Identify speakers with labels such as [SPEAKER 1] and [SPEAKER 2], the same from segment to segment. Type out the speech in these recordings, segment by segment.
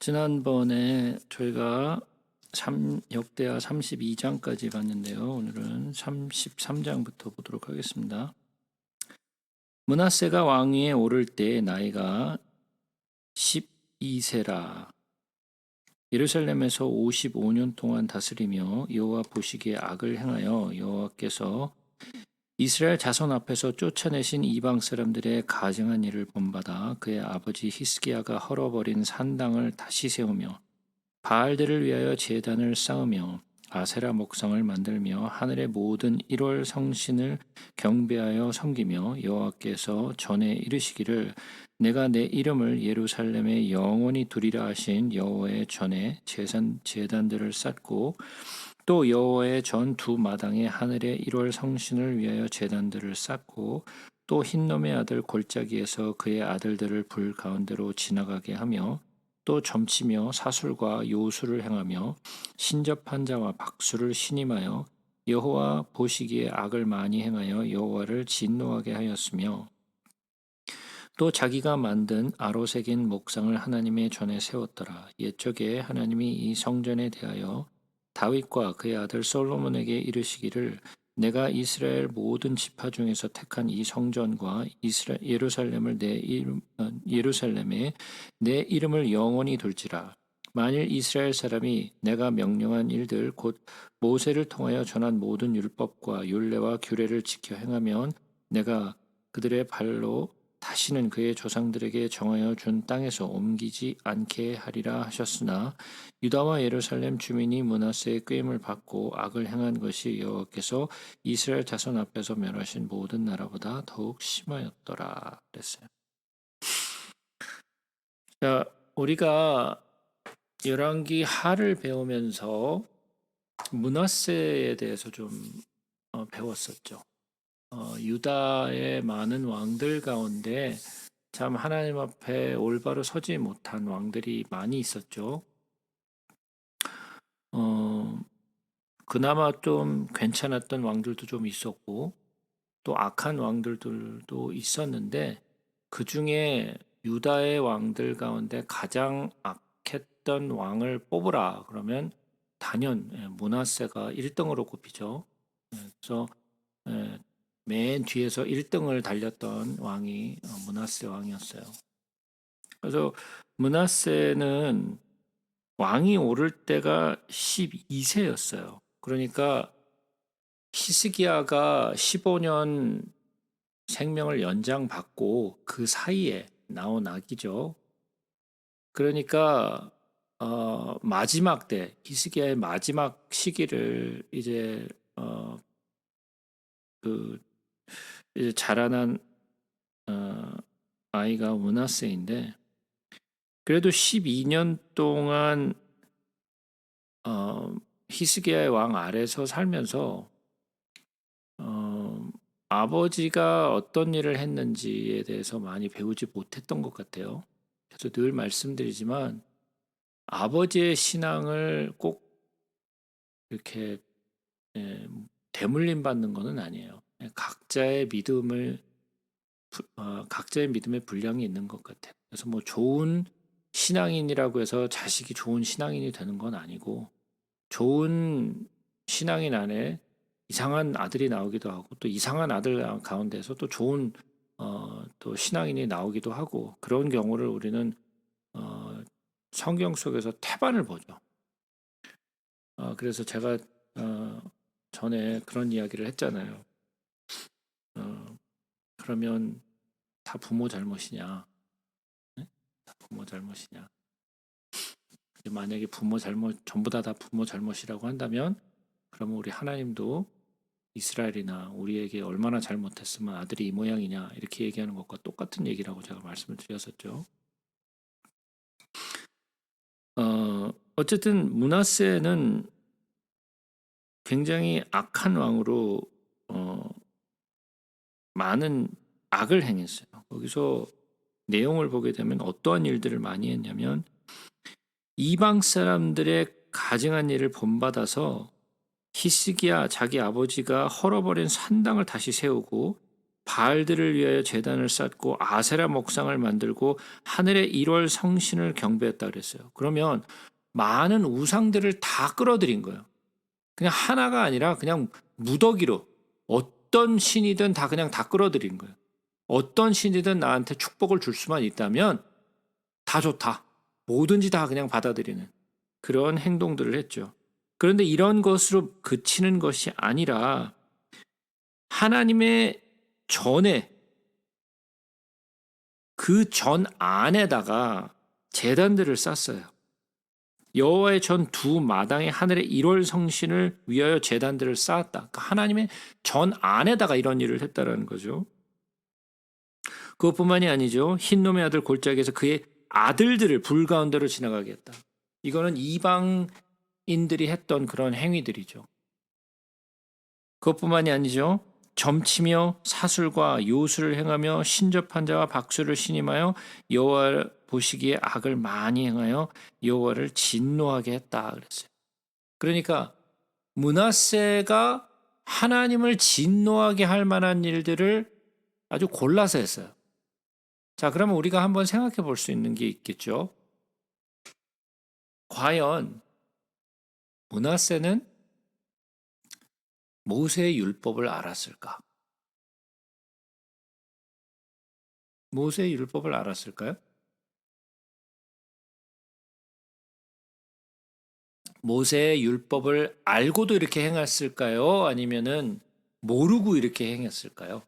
[SPEAKER 1] 지난번에 저희가 역대하 32장까지 봤는데요. 오늘은 33장부터 보도록 하겠습니다. 므낫세가 왕위에 오를 때 나이가 12세라. 예루살렘에서 55년 동안 다스리며 여호와 보시기에 악을 행하여 여호와께서 이스라엘 자손 앞에서 쫓아내신 이방 사람들의 가증한 일을 본받아 그의 아버지 히스기야가 헐어버린 산당을 다시 세우며 바알들을 위하여 제단을 쌓으며 아세라 목상을 만들며 하늘의 모든 1월 성신을 경배하여 섬기며 여호와께서 전에 이르시기를 내가 내 이름을 예루살렘에 영원히 두리라 하신 여호와의 전에 제단들을 쌓고 또 여호와의 전 두 마당에 하늘의 1월 성신을 위하여 제단들을 쌓고 또 흰놈의 아들 골짜기에서 그의 아들들을 불 가운데로 지나가게 하며 또 점치며 사술과 요술을 행하며 신접한 자와 박수를 신임하여 여호와 보시기에 악을 많이 행하여 여호와를 진노하게 하였으며 또 자기가 만든 아로새긴 목상을 하나님의 전에 세웠더라. 옛적에 하나님이 이 성전에 대하여 다윗과 그의 아들 솔로몬에게 이르시기를 내가 이스라엘 모든 지파 중에서 택한 이 성전과 예루살렘에 내 이름을 영원히 둘지라. 만일 이스라엘 사람이 내가 명령한 일들 곧 모세를 통하여 전한 모든 율법과 율례와 규례를 지켜 행하면 내가 그들의 발로 다시는 그의 조상들에게 정하여 준 땅에서 옮기지 않게 하리라 하셨으나 유다와 예루살렘 주민이 므낫세의 꾀임을 받고 악을 행한 것이 여호와께서 이스라엘 자손 앞에서 멸하신 모든 나라보다 더욱 심하였더라 그랬어요. 자, 우리가 열왕기 하를 배우면서 므낫세에 대해서 좀 배웠었죠. 유다의 많은 왕들 가운데 참 하나님 앞에 올바로 서지 못한 왕들이 많이 있었죠. 그나마 좀 괜찮았던 왕들도 좀 있었고 또 악한 왕들도 있었는데 그 중에 유다의 왕들 가운데 가장 악했던 왕을 뽑으라 그러면 단연 므낫세가 1등으로 꼽히죠. 그래서 맨 뒤에서 1등을 달렸던 왕이 므낫세 왕이었어요. 그래서 므낫세는 왕이 오를 때가 12세였어요. 그러니까 히스기야가 15년 생명을 연장받고 그 사이에 나온 아기죠. 그러니까 마지막 때 히스기야의 마지막 시기를 이제 이제 자라난 아이가 므낫세인데 그래도 12년 동안 히스기야의 왕 아래서 살면서 아버지가 어떤 일을 했는지에 대해서 많이 배우지 못했던 것 같아요. 그래서 늘 말씀드리지만 아버지의 신앙을 꼭 이렇게 대물림 받는 것은 아니에요. 각자의 믿음의 분량이 있는 것 같아요. 그래서 뭐 좋은 신앙인이라고 해서 자식이 좋은 신앙인이 되는 건 아니고 좋은 신앙인 안에 이상한 아들이 나오기도 하고 또 이상한 아들 가운데서 또 좋은 또 신앙인이 나오기도 하고 그런 경우를 우리는 성경 속에서 태반을 보죠. 그래서 제가 전에 그런 이야기를 했잖아요. 그러면 다 부모 잘못이냐? 네? 다 부모 잘못이냐? 만약에 전부 다 부모 잘못이라고 한다면 그러면 우리 하나님도 이스라엘이나 우리에게 얼마나 잘못했으면 아들이 이 모양이냐 이렇게 얘기하는 것과 똑같은 얘기라고 제가 말씀을 드렸었죠. 어쨌든 므낫세는 굉장히 악한 왕으로 많은 악을 행했어요. 거기서 내용을 보게 되면 어떠한 일들을 많이 했냐면 이방 사람들의 가증한 일을 본받아서 히스기야 자기 아버지가 헐어버린 산당을 다시 세우고 바알들을 위하여 제단을 쌓고 아세라 목상을 만들고 하늘의 1월 성신을 경배했다 그랬어요. 그러면 많은 우상들을 다 끌어들인 거예요. 그냥 하나가 아니라 그냥 무더기로 어떤 신이든 다 그냥 다 끌어들인 거예요. 어떤 신이든 나한테 축복을 줄 수만 있다면 다 좋다. 뭐든지 다 그냥 받아들이는 그런 행동들을 했죠. 그런데 이런 것으로 그치는 것이 아니라 하나님의 전에 그 전 안에다가 제단들을 쌓았어요. 여호와의 전 두 마당에 하늘의 1월 성신을 위하여 제단들을 쌓았다. 그러니까 하나님의 전 안에다가 이런 일을 했다라는 거죠. 그것뿐만이 아니죠. 흰놈의 아들 골짜기에서 그의 아들들을 불 가운데로 지나가게 했다. 이거는 이방인들이 했던 그런 행위들이죠. 그것뿐만이 아니죠. 점치며 사술과 요술을 행하며 신접한 자와 박수를 신임하여 여호와 보시기에 악을 많이 행하여 여호와를 진노하게 했다 그랬어요. 그러니까 므낫세가 하나님을 진노하게 할 만한 일들을 아주 골라서 했어요. 자, 그러면 우리가 한번 생각해 볼 수 있는 게 있겠죠. 과연 므낫세는 모세의 율법을 알았을까? 모세의 율법을 알았을까요? 모세의 율법을 알고도 이렇게 행했을까요? 아니면은 모르고 이렇게 행했을까요?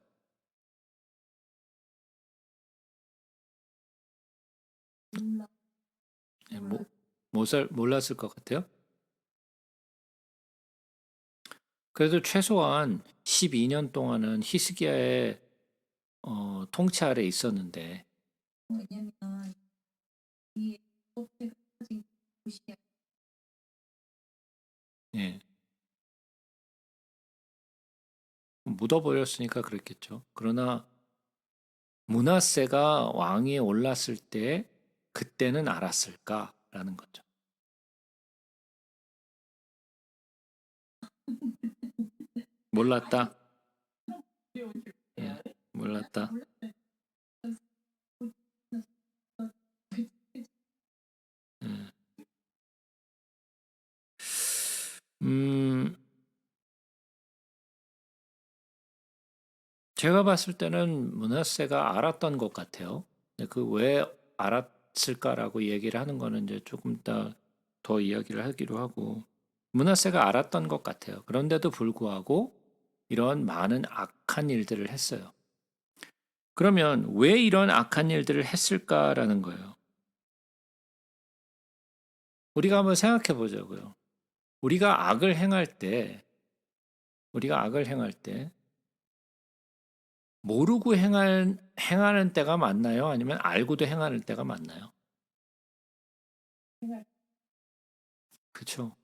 [SPEAKER 1] 네, 몰랐을 것 같아요. 그래도 최소한 12년 동안은 히스기야의 통치 아래 있었는데,
[SPEAKER 2] 왜냐면 이 법제가 가진 도시야.
[SPEAKER 1] 예, 묻어버렸으니까 그랬겠죠. 그러나 므낫세가 왕위에 올랐을 때 그때는 알았을까라는 거죠. 몰랐다. 예, 몰랐다. 예. 제가 봤을 때는 므낫세가 알았던 것 같아요. 그 왜 알았을까라고 얘기를 하는 거는 이제 조금 더 이야기를 하기로 하고, 므낫세가 알았던 것 같아요. 그런데도 불구하고 이런 많은 악한 일들을 했어요. 그러면 왜 이런 악한 일들을 했을까라는 거예요. 우리가 한번 생각해 보자고요. 우리가 악을 행할 때 모르고 행하는 때가 맞나요? 아니면 알고도 행하는 때가 맞나요? 그렇죠.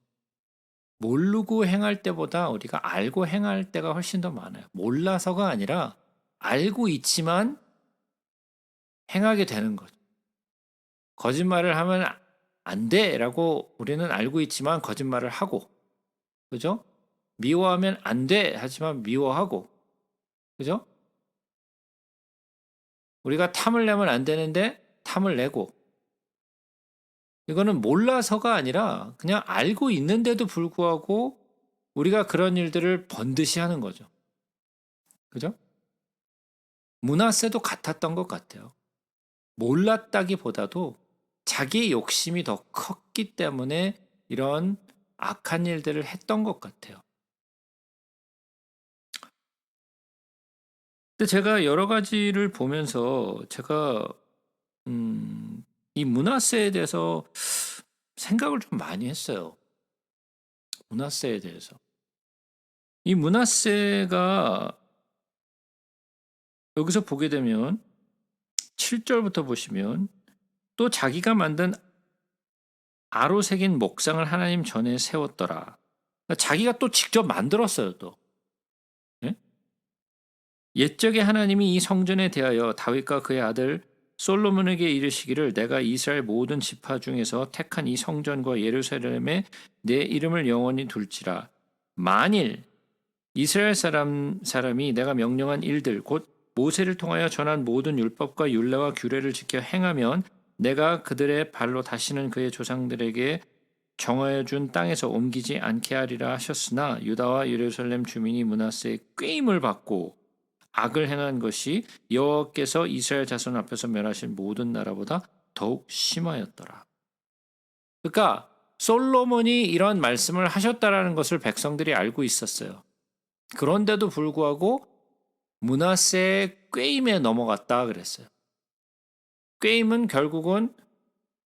[SPEAKER 1] 모르고 행할 때보다 우리가 알고 행할 때가 훨씬 더 많아요. 몰라서가 아니라 알고 있지만 행하게 되는 거죠. 거짓말을 하면 안 돼라고 우리는 알고 있지만 거짓말을 하고, 그죠? 미워하면 안 돼 하지만 미워하고, 그죠? 우리가 탐을 내면 안 되는데 탐을 내고, 이거는 몰라서가 아니라 그냥 알고 있는데도 불구하고 우리가 그런 일들을 번듯이 하는 거죠. 그죠? 므낫세도 같았던 것 같아요. 몰랐다기보다도 자기의 욕심이 더 컸기 때문에 이런 악한 일들을 했던 것 같아요. 근데 제가 여러 가지를 보면서 제가 이 므낫세에 대해서 생각을 좀 많이 했어요. 므낫세에 대해서. 이 므낫세가 여기서 보게 되면 7절부터 보시면 또 자기가 만든 아로 새긴 목상을 하나님 전에 세웠더라. 그러니까 자기가 또 직접 만들었어요, 또. 예? 옛적에 하나님이 이 성전에 대하여 다윗과 그의 아들 솔로몬에게 이르시기를 내가 이스라엘 모든 지파 중에서 택한 이 성전과 예루살렘에 내 이름을 영원히 둘지라. 만일 이스라엘 사람이 내가 명령한 일들 곧 모세를 통하여 전한 모든 율법과 율례와 규례를 지켜 행하면 내가 그들의 발로 다시는 그의 조상들에게 정하여 준 땅에서 옮기지 않게 하리라 하셨으나 유다와 예루살렘 주민이 므낫세의 꾀임을 받고 악을 행한 것이 여호와께서 이스라엘 자손 앞에서 멸하신 모든 나라보다 더욱 심하였더라. 그러니까 솔로몬이 이런 말씀을 하셨다라는 것을 백성들이 알고 있었어요. 그런데도 불구하고 므낫세의 꾀임에 넘어갔다 그랬어요. 꾀임은 결국은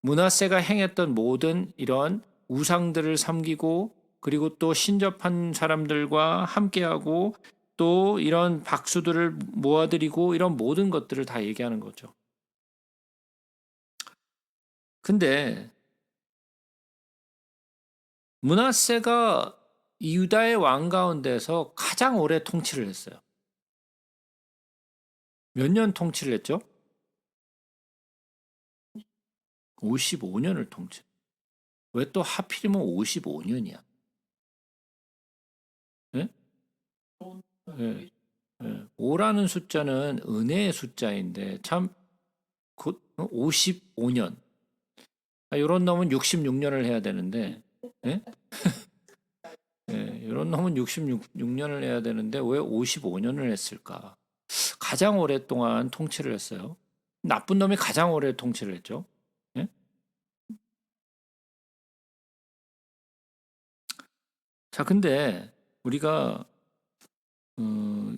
[SPEAKER 1] 므낫세가 행했던 모든 이런 우상들을 섬기고 그리고 또 신접한 사람들과 함께하고 또 이런 박수들을 모아드리고 이런 모든 것들을 다 얘기하는 거죠. 근데 므낫세가 유다의 왕 가운데서 가장 오래 통치를 했어요. 몇 년 통치를 했죠? 55년을 통치. 왜 또 하필이면 55년이야? 예? 예. 예. 5라는 숫자는 은혜의 숫자인데 참 곧 55년. 이런 놈은 66년을 해야 되는데 예? 예, 이런 놈은 66년을 해야 되는데 왜 55년을 했을까? 가장 오랫동안 통치를 했어요. 나쁜 놈이 가장 오래 통치를 했죠. 예? 자, 근데 우리가 어,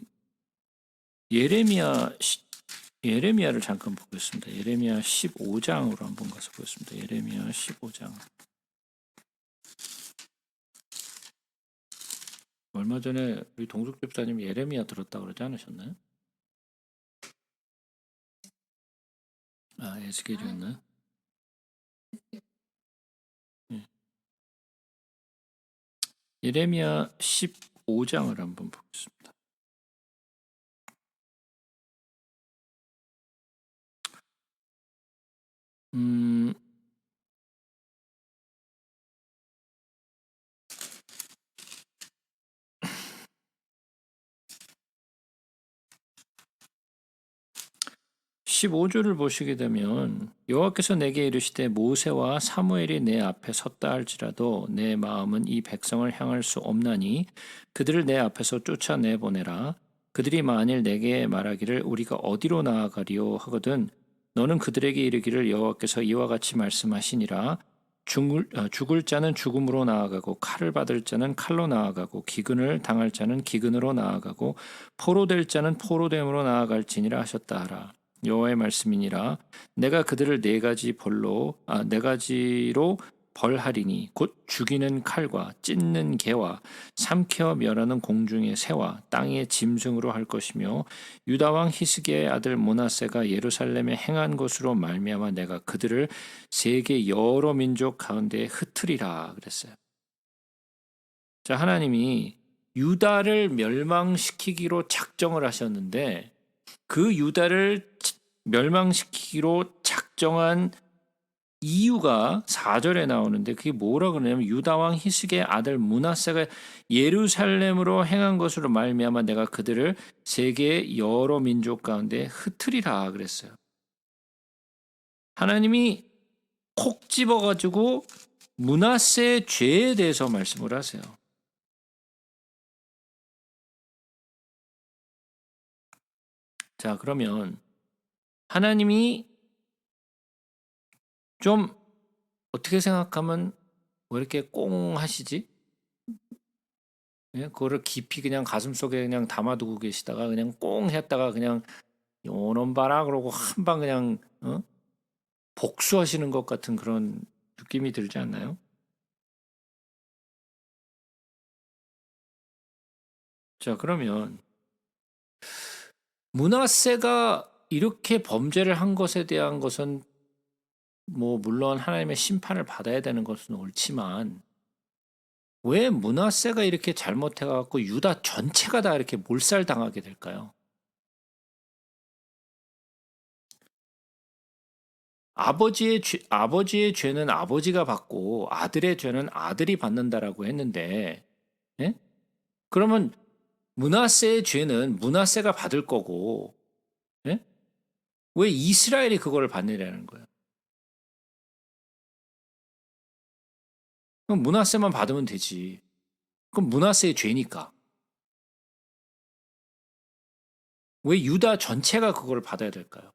[SPEAKER 1] 예레미야를 잠깐 보겠습니다. 예레미야 15장으로 한번 가서 보겠습니다. 예레미야 15장. 얼마 전에 우리 동숙 집사님 예레미야 들었다 그러지 않으셨나요? 아, 에스겔이었나요? 예. 예레미야 15장을 한번 보겠습니다. 15절을 보시게 되면 여호와께서 내게 이르시되 모세와 사무엘이 내 앞에 섰다 할지라도 내 마음은 이 백성을 향할 수 없나니 그들을 내 앞에서 쫓아내 보내라. 그들이 만일 내게 말하기를 우리가 어디로 나아가리요 하거든 너는 그들에게 이르기를 여호와께서 이와 같이 말씀하시니라. 죽을 자는 죽음으로 나아가고 칼을 받을 자는 칼로 나아가고 기근을 당할 자는 기근으로 나아가고 포로될 자는 포로됨으로 나아갈지니라 하셨다 하라. 여호와의 말씀이니라. 내가 그들을 네 가지로 벌하리니 곧 죽이는 칼과 찢는 개와 삼켜 멸하는 공중의 새와 땅의 짐승으로 할 것이며 유다 왕 히스기야의 아들 므낫세가 예루살렘에 행한 것으로 말미암아 내가 그들을 세계 여러 민족 가운데 흩으리라 그랬어요. 자, 하나님이 유다를 멸망시키기로 작정을 하셨는데 그 유다를 멸망시키기로 작정한 이유가 4절에 나오는데 그게 뭐라 그러냐면 유다 왕 히스기야의 아들 므낫세가 예루살렘으로 행한 것으로 말미암아 내가 그들을 세계의 여러 민족 가운데 흩으리라 그랬어요. 하나님이 콕 집어가지고 므낫세의 죄에 대해서 말씀을 하세요. 자, 그러면 하나님이 좀 어떻게 생각하면 왜 이렇게 꽁 하시지? 예? 그거를 깊이 그냥 가슴속에 그냥 담아두고 계시다가 그냥 꽁 했다가 그냥 요놈 봐라 그러고 한 방 그냥 복수하시는 것 같은 그런 느낌이 들지 않나요? 자, 그러면 므낫세가 이렇게 범죄를 한 것에 대한 것은 뭐 물론 하나님의 심판을 받아야 되는 것은 옳지만 왜 므낫세가 이렇게 잘못해 갖고 유다 전체가 다 이렇게 몰살당하게 될까요? 아버지의 죄는 아버지가 받고 아들의 죄는 아들이 받는다라고 했는데, 예? 그러면 므낫세의 죄는 므낫세가 받을 거고 예? 왜 이스라엘이 그거를 받느냐는 거예요. 그럼 므낫세만 받으면 되지. 그럼 므낫세의 죄니까. 왜 유다 전체가 그걸 받아야 될까요?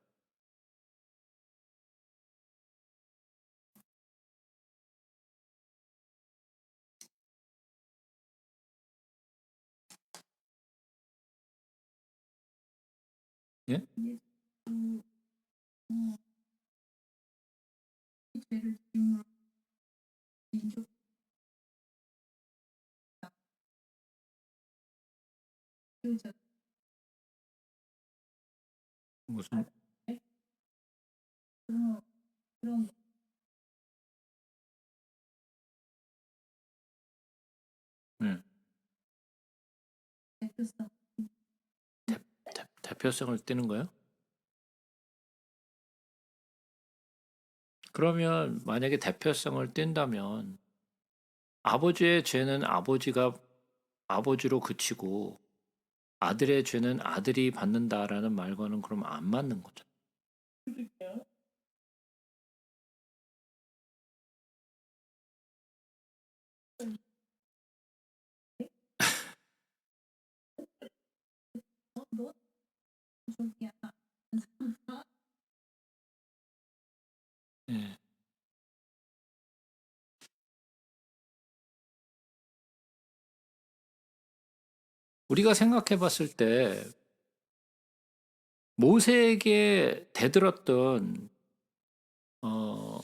[SPEAKER 1] 예?
[SPEAKER 2] 예수 어, 이 죄를 지음으로 인정 키우자.
[SPEAKER 1] 무슨
[SPEAKER 2] 네? 그런
[SPEAKER 1] 예.
[SPEAKER 2] 대표성
[SPEAKER 1] 대표성을 띠는 거예요? 그러면 만약에 대표성을 띈다면 아버지의 죄는 아버지로 그치고 아들의 죄는 아들이 받는다라는 말과는 그럼 안 맞는 거죠.
[SPEAKER 2] 그럴게요. 너 저기야.
[SPEAKER 1] 예. 우리가 생각해 봤을 때 모세에게 대들었던 어,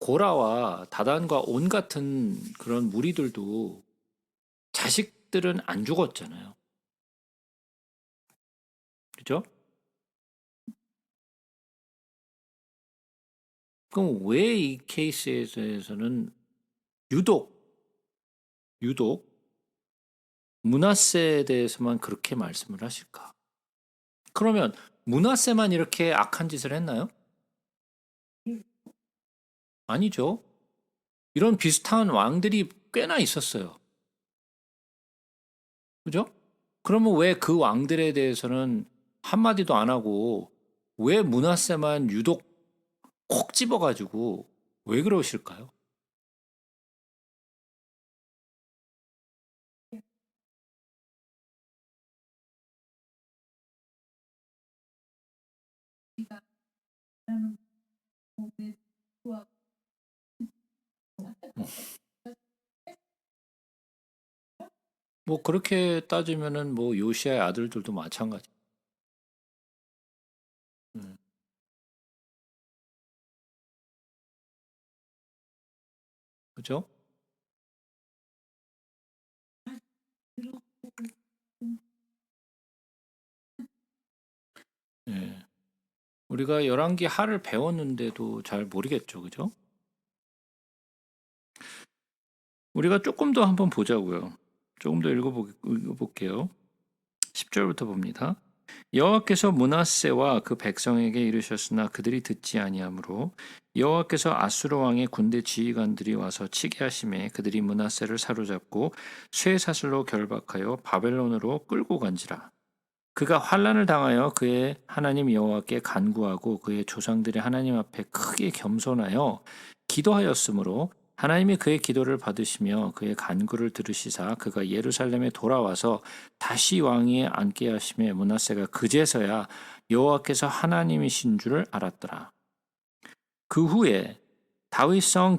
[SPEAKER 1] 고라와 다단과 온 같은 그런 무리들도 자식들은 안 죽었잖아요. 그죠? 그럼 왜 이 케이스에 대해서는 유독 므낫세에 대해서만 그렇게 말씀을 하실까? 그러면 므낫세만 이렇게 악한 짓을 했나요? 아니죠. 이런 비슷한 왕들이 꽤나 있었어요. 그죠? 그러면 왜 그 왕들에 대해서는 한마디도 안 하고 왜 므낫세만 유독 콕 집어가지고 왜 그러실까요?
[SPEAKER 2] 우리가 하는 몸의 수와
[SPEAKER 1] 뭐 그렇게 따지면은 뭐 요시아의 아들들도 마찬가지. 음, 그죠? 예. 우리가 열왕기 하를 배웠는데도 잘 모르겠죠, 그죠? 우리가 조금 더 한번 보자고요. 조금 더 읽어볼게요. 10절부터 봅니다. 여호와께서 므낫세와 그 백성에게 이르셨으나 그들이 듣지 아니하므로 여호와께서 아수르 왕의 군대 지휘관들이 와서 치게 하심에 그들이 므낫세를 사로잡고 쇠사슬로 결박하여 바벨론으로 끌고 간지라. 그가 환난을 당하여 그의 하나님 여호와께 간구하고 그의 조상들의 하나님 앞에 크게 겸손하여 기도하였으므로 하나님이 그의 기도를 받으시며 그의 간구를 들으시사 그가 예루살렘에 돌아와서 다시 왕위에 앉게 하심에 므낫세가 그제서야 여호와께서 하나님이신 줄을 알았더라. 그 후에 다윗성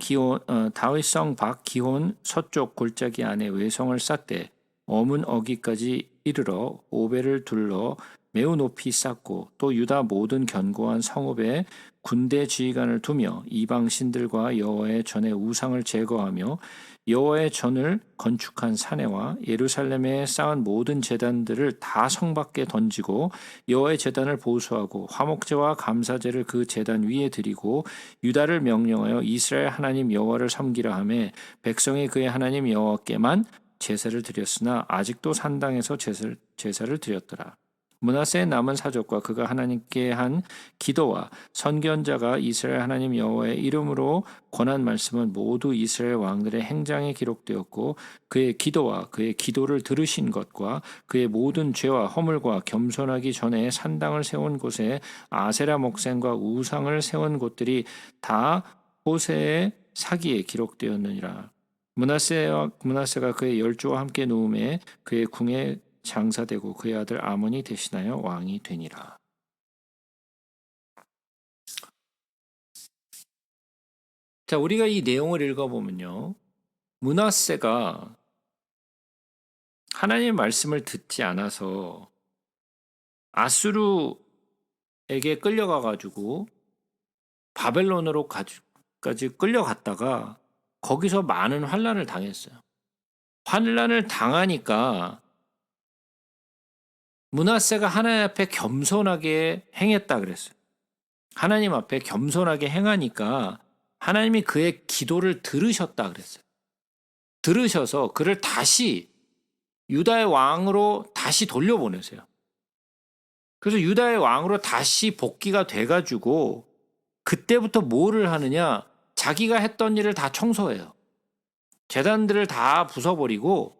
[SPEAKER 1] 박 기혼 서쪽 골짜기 안에 외성을 쌓되 어문 어기까지 이르러 오벨을 둘러 매우 높이 쌓고 또 유다 모든 견고한 성읍에 군대 지휘관을 두며 이방 신들과 여호와의 전에 우상을 제거하며 여호와의 전을 건축한 사내와 예루살렘에 쌓은 모든 제단들을 다 성 밖에 던지고 여호와의 제단을 보수하고 화목제와 감사제를 그 제단 위에 드리고 유다를 명령하여 이스라엘 하나님 여호와를 섬기라 하매 백성이 그의 하나님 여호와께만 제사를 드렸으나 아직도 산당에서 제사를 드렸더라. 므낫세의 남은 사족과 그가 하나님께 한 기도와 선견자가 이스라엘 하나님 여호와의 이름으로 권한 말씀은 모두 이스라엘 왕들의 행장에 기록되었고 그의 기도와 그의 기도를 들으신 것과 그의 모든 죄와 허물과 겸손하기 전에 산당을 세운 곳에 아세라 목생과 우상을 세운 곳들이 다 호세의 사기에 기록되었느니라. 므낫세가 그의 열조와 함께 누움에 그의 궁에 장사되고 그의 아들 아몬이 대신하여 왕이 되니라. 자, 우리가 이 내용을 읽어보면요, 므낫세가 하나님의 말씀을 듣지 않아서 아수르에게 끌려가가지고 바벨론으로까지 끌려갔다가 거기서 많은 환난을 당했어요. 환난을 당하니까 므낫세가 하나님 앞에 겸손하게 행했다 그랬어요. 하나님 앞에 겸손하게 행하니까 하나님이 그의 기도를 들으셨다 그랬어요. 들으셔서 그를 다시 유다의 왕으로 다시 돌려보내세요. 그래서 유다의 왕으로 다시 복귀가 돼가지고 그때부터 뭐를 하느냐? 자기가 했던 일을 다 청소해요. 제단들을 다 부숴버리고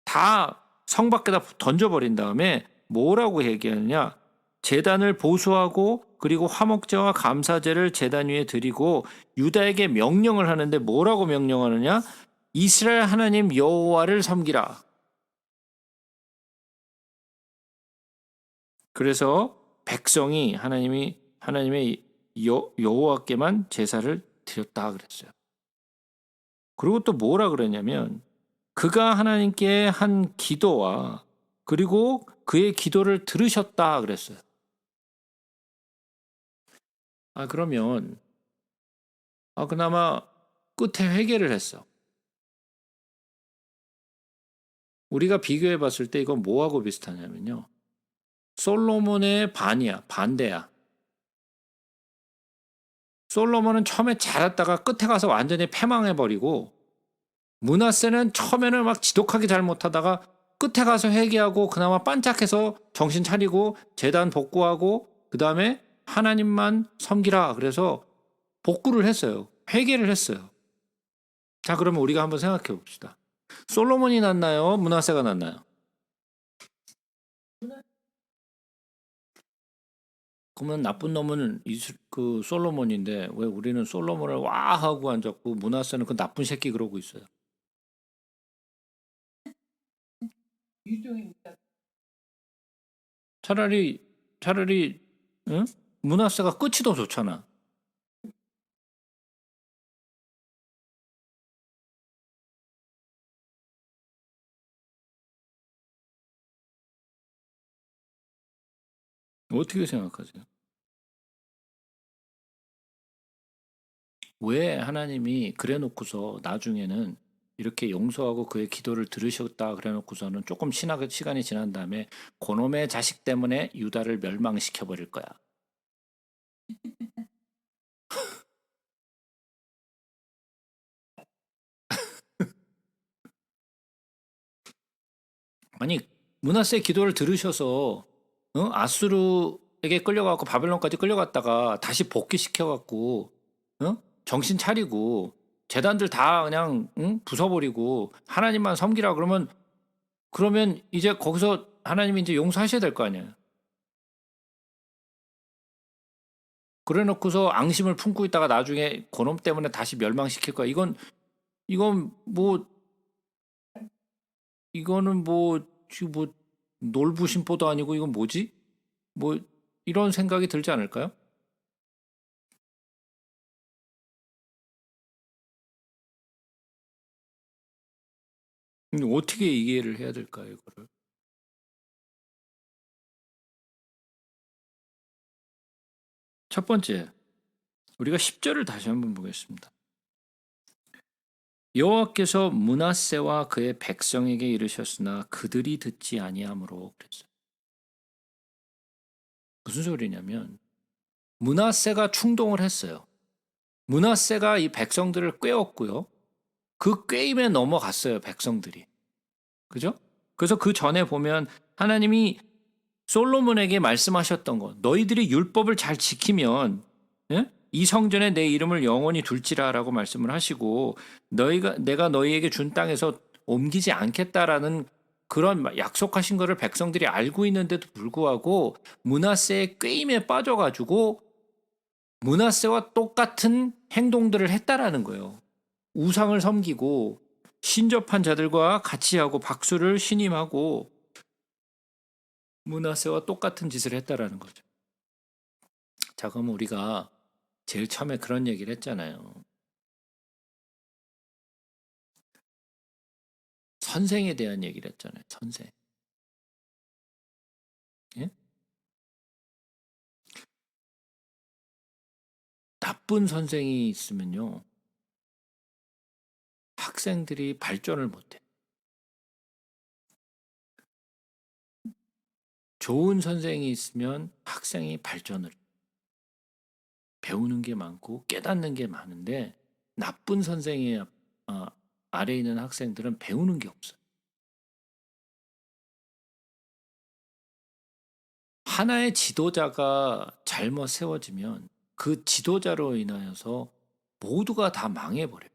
[SPEAKER 1] 다 성 밖에다 던져버린 다음에 뭐라고 얘기하느냐? 제단을 보수하고 그리고 화목제와 감사제를 제단 위에 드리고 유다에게 명령을 하는데 뭐라고 명령하느냐? 이스라엘 하나님 여호와를 섬기라. 그래서 백성이 하나님의 여호와께만 제사를 드렸다 그랬어요. 그리고 또 뭐라 그러냐면 그가 하나님께 한 기도와 그리고 그의 기도를 들으셨다 그랬어요. 그러면 그나마 끝에 회개를 했어. 우리가 비교해 봤을 때 이건 뭐하고 비슷하냐면요. 솔로몬의 반대야. 솔로몬은 처음에 잘했다가 끝에 가서 완전히 패망해버리고 므낫세는 처음에는 막 지독하게 잘못하다가 끝에 가서 회개하고 그나마 반짝해서 정신 차리고 제단 복구하고 그 다음에 하나님만 섬기라 그래서 복구를 했어요. 회개를 했어요. 자, 그러면 우리가 한번 생각해 봅시다. 솔로몬이 낫나요? 므낫세가 낫나요? 그러면 나쁜 놈은 그 솔로몬인데 왜 우리는 솔로몬을 와 하고 앉았고 므낫세는 그 나쁜 새끼 그러고 있어요.
[SPEAKER 2] 유종입니다.
[SPEAKER 1] 차라리 응? 므낫세가 끝이 더 좋잖아. 어떻게 생각하세요? 왜 하나님이 그래 놓고서 나중에는 이렇게 용서하고 그의 기도를 들으셨다 그래 놓고서는 조금 시간이 지난 다음에 그놈의 자식 때문에 유다를 멸망시켜 버릴 거야. 아니 므낫세의 기도를 들으셔서 아수르에게 끌려가고 바벨론까지 끌려갔다가 다시 복귀시켜갖고 정신 차리고 제단들 다 그냥 부숴버리고 하나님만 섬기라 그러면 이제 거기서 하나님이 이제 용서하셔야 될 거 아니에요. 그래 놓고서 앙심을 품고 있다가 나중에 그놈 때문에 다시 멸망시킬 거야. 이거는 지금 놀부심보도 아니고 이건 뭐지? 이런 생각이 들지 않을까요? 어떻게 이해를 해야 될까요, 이거를? 첫 번째, 우리가 10절을 다시 한번 보겠습니다. 여호와께서 므낫세와 그의 백성에게 이르셨으나 그들이 듣지 아니하므로 그랬어요. 무슨 소리냐면 므낫세가 충동을 했어요. 므낫세가 이 백성들을 꾀었고요. 그 꾀임에 넘어갔어요, 백성들이. 그죠? 그래서 그 전에 보면 하나님이 솔로몬에게 말씀하셨던 것, 너희들이 율법을 잘 지키면 이 성전에 내 이름을 영원히 둘지라라고 말씀을 하시고 내가 너희에게 준 땅에서 옮기지 않겠다라는 그런 약속하신 것을 백성들이 알고 있는데도 불구하고 므낫세의 꾀임에 빠져가지고 므낫세와 똑같은 행동들을 했다라는 거예요. 우상을 섬기고 신접한 자들과 같이 하고 박수를 신임하고 므낫세와 똑같은 짓을 했다라는 거죠. 자, 그럼 우리가 제일 처음에 그런 얘기를 했잖아요. 선생에 대한 얘기를 했잖아요. 선생. 예? 나쁜 선생이 있으면요. 학생들이 발전을 못해. 좋은 선생이 있으면 학생이 발전을 배우는 게 많고 깨닫는 게 많은데 나쁜 선생의 아래에 있는 학생들은 배우는 게 없어요. 하나의 지도자가 잘못 세워지면 그 지도자로 인하여서 모두가 다 망해버려요.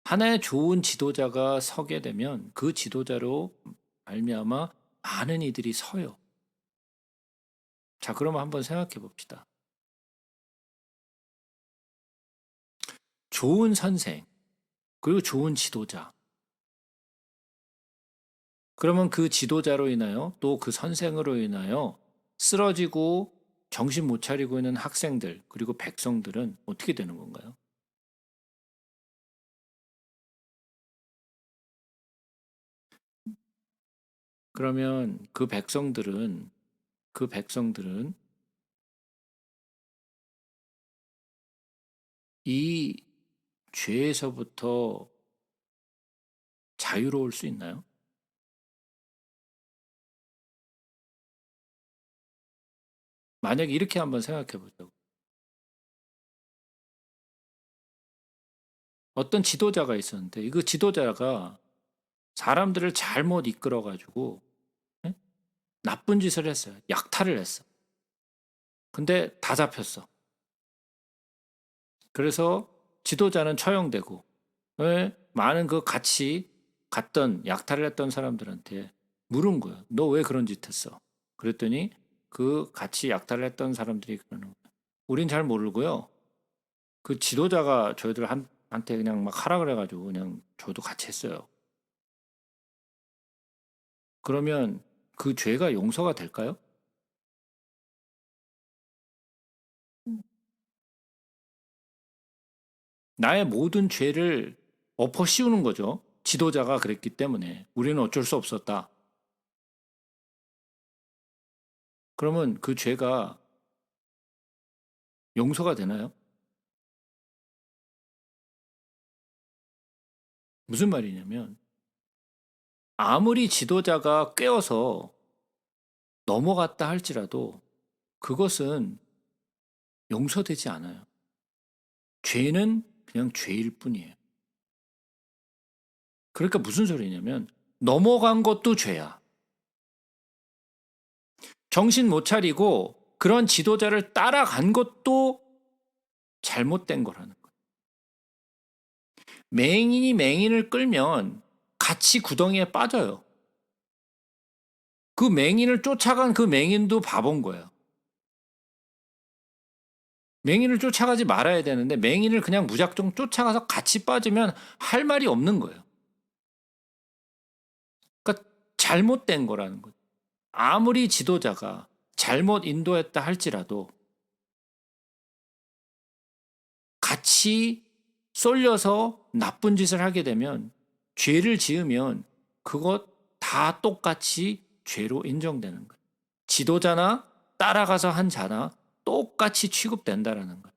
[SPEAKER 1] 하나의 좋은 지도자가 서게 되면 그 지도자로 말미암아 많은 이들이 서요. 자, 그러면 한번 생각해 봅시다. 좋은 선생, 그리고 좋은 지도자. 그러면 그 지도자로 인하여 또 그 선생으로 인하여 쓰러지고 정신 못 차리고 있는 학생들, 그리고 백성들은 어떻게 되는 건가요? 그러면 그 백성들은 이 죄에서부터 자유로울 수 있나요? 만약에 이렇게 한번 생각해 보자고. 어떤 지도자가 있었는데 그 지도자가 사람들을 잘못 이끌어 가지고 나쁜 짓을 했어요. 약탈을 했어. 근데 다 잡혔어. 그래서 지도자는 처형되고 많은 그 같이 갔던 약탈을 했던 사람들한테 물은 거야. 너 왜 그런 짓 했어? 그랬더니 그 같이 약탈을 했던 사람들이 그러는 거야. 우린 잘 모르고요. 그 지도자가 저희들한테 그냥 막 하라 그래가지고 그냥 저도 같이 했어요. 그러면 그 죄가 용서가 될까요? 나의 모든 죄를 엎어 씌우는 거죠. 지도자가 그랬기 때문에 우리는 어쩔 수 없었다. 그러면 그 죄가 용서가 되나요? 무슨 말이냐면 아무리 지도자가 꿰어서 넘어갔다 할지라도 그것은 용서되지 않아요. 죄는 그냥 죄일 뿐이에요. 그러니까 무슨 소리냐면 넘어간 것도 죄야. 정신 못 차리고 그런 지도자를 따라간 것도 잘못된 거라는 거예요. 맹인이 맹인을 끌면 같이 구덩이에 빠져요. 그 맹인을 쫓아간 그 맹인도 바본 거예요. 맹인을 쫓아가지 말아야 되는데 맹인을 그냥 무작정 쫓아가서 같이 빠지면 할 말이 없는 거예요. 그러니까 잘못된 거라는 거죠. 아무리 지도자가 잘못 인도했다 할지라도 같이 쏠려서 나쁜 짓을 하게 되면 죄를 지으면 그것 다 똑같이 죄로 인정되는 거예요. 지도자나 따라가서 한 자나 똑같이 취급된다라는 거예요.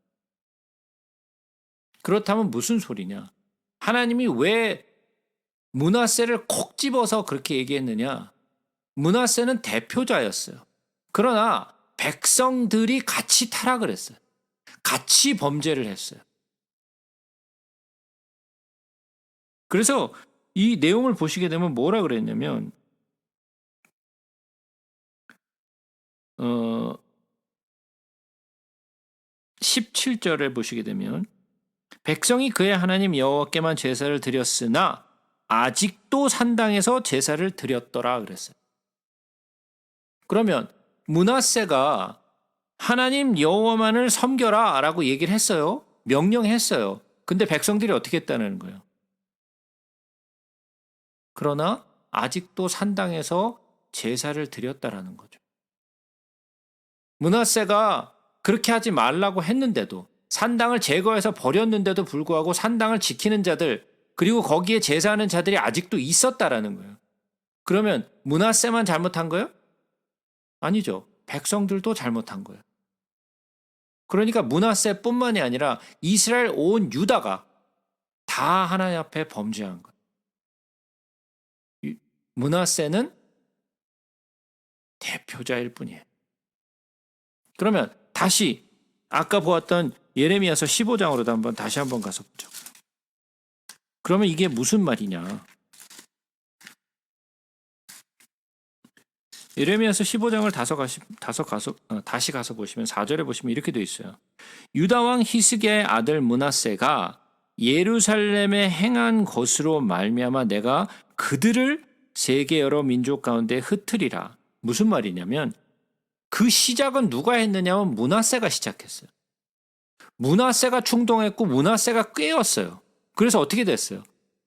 [SPEAKER 1] 그렇다면 무슨 소리냐? 하나님이 왜 므낫세를 콕 집어서 그렇게 얘기했느냐? 므낫세는 대표자였어요. 그러나 백성들이 같이 타락을 했어요. 같이 범죄를 했어요. 그래서 이 내용을 보시게 되면 뭐라 그랬냐면 17절에 보시게 되면 백성이 그의 하나님 여호와께만 제사를 드렸으나 아직도 산당에서 제사를 드렸더라 그랬어요. 그러면 므낫세가 하나님 여호와만을 섬겨라 라고 얘기를 했어요. 명령했어요. 근데 백성들이 어떻게 했다는 거예요? 그러나 아직도 산당에서 제사를 드렸다라는 거죠. 므낫세가 그렇게 하지 말라고 했는데도, 산당을 제거해서 버렸는데도 불구하고 산당을 지키는 자들, 그리고 거기에 제사하는 자들이 아직도 있었다라는 거예요. 그러면 므낫세만 잘못한 거예요? 아니죠. 백성들도 잘못한 거예요. 그러니까 므낫세뿐만이 아니라 이스라엘 온 유다가 다 하나님 앞에 범죄한 거예요. 므낫세는 대표자일 뿐이에요. 그러면 다시 아까 보았던 예레미야서 15장으로도 다시 한번 가서 보죠. 그러면 이게 무슨 말이냐? 예레미야서 15장을 다시 가서 보시면 4절에 보시면 이렇게 되어 있어요. 유다 왕 히스기야의 아들 므낫세가 예루살렘에 행한 것으로 말미암아 내가 그들을 세계 여러 민족 가운데 흩으리라. 무슨 말이냐면 그 시작은 누가 했느냐면 므낫세가 시작했어요. 므낫세가 충동했고 므낫세가 꾀었어요. 그래서 어떻게 됐어요?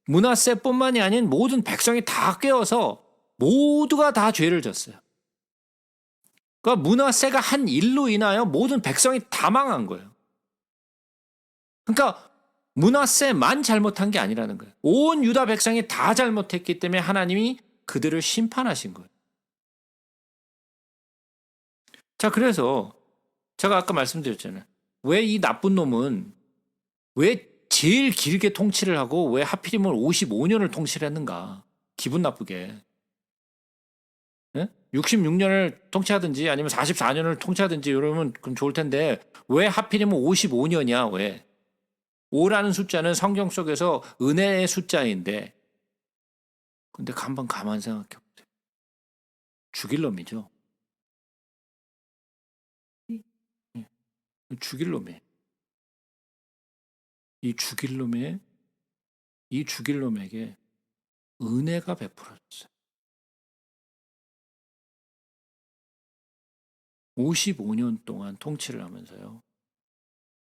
[SPEAKER 1] 므낫세뿐만이 아닌 모든 백성이 다 꾀어서 모두가 다 죄를 졌어요. 그러니까 므낫세가 한 일로 인하여 모든 백성이 다 망한 거예요. 그러니까 므낫세만 잘못한 게 아니라는 거예요. 온 유다 백성이 다 잘못했기 때문에 하나님이 그들을 심판하신 거예요. 자, 그래서 제가 아까 말씀드렸잖아요. 왜 이 나쁜 놈은 왜 제일 길게 통치를 하고 왜 하필이면 55년을 통치를 했는가? 기분 나쁘게. 66년을 통치하든지 아니면 44년을 통치하든지 이러면 그럼 좋을 텐데 왜 하필이면 55년이야? 왜? 5라는 숫자는 성경 속에서 은혜의 숫자인데 근데 한번 가만 생각해 보세요. 죽일 놈이죠. 죽일 놈이에요. 이 죽일 놈에게 은혜가 베풀어졌어요. 55년 동안 통치를 하면서요.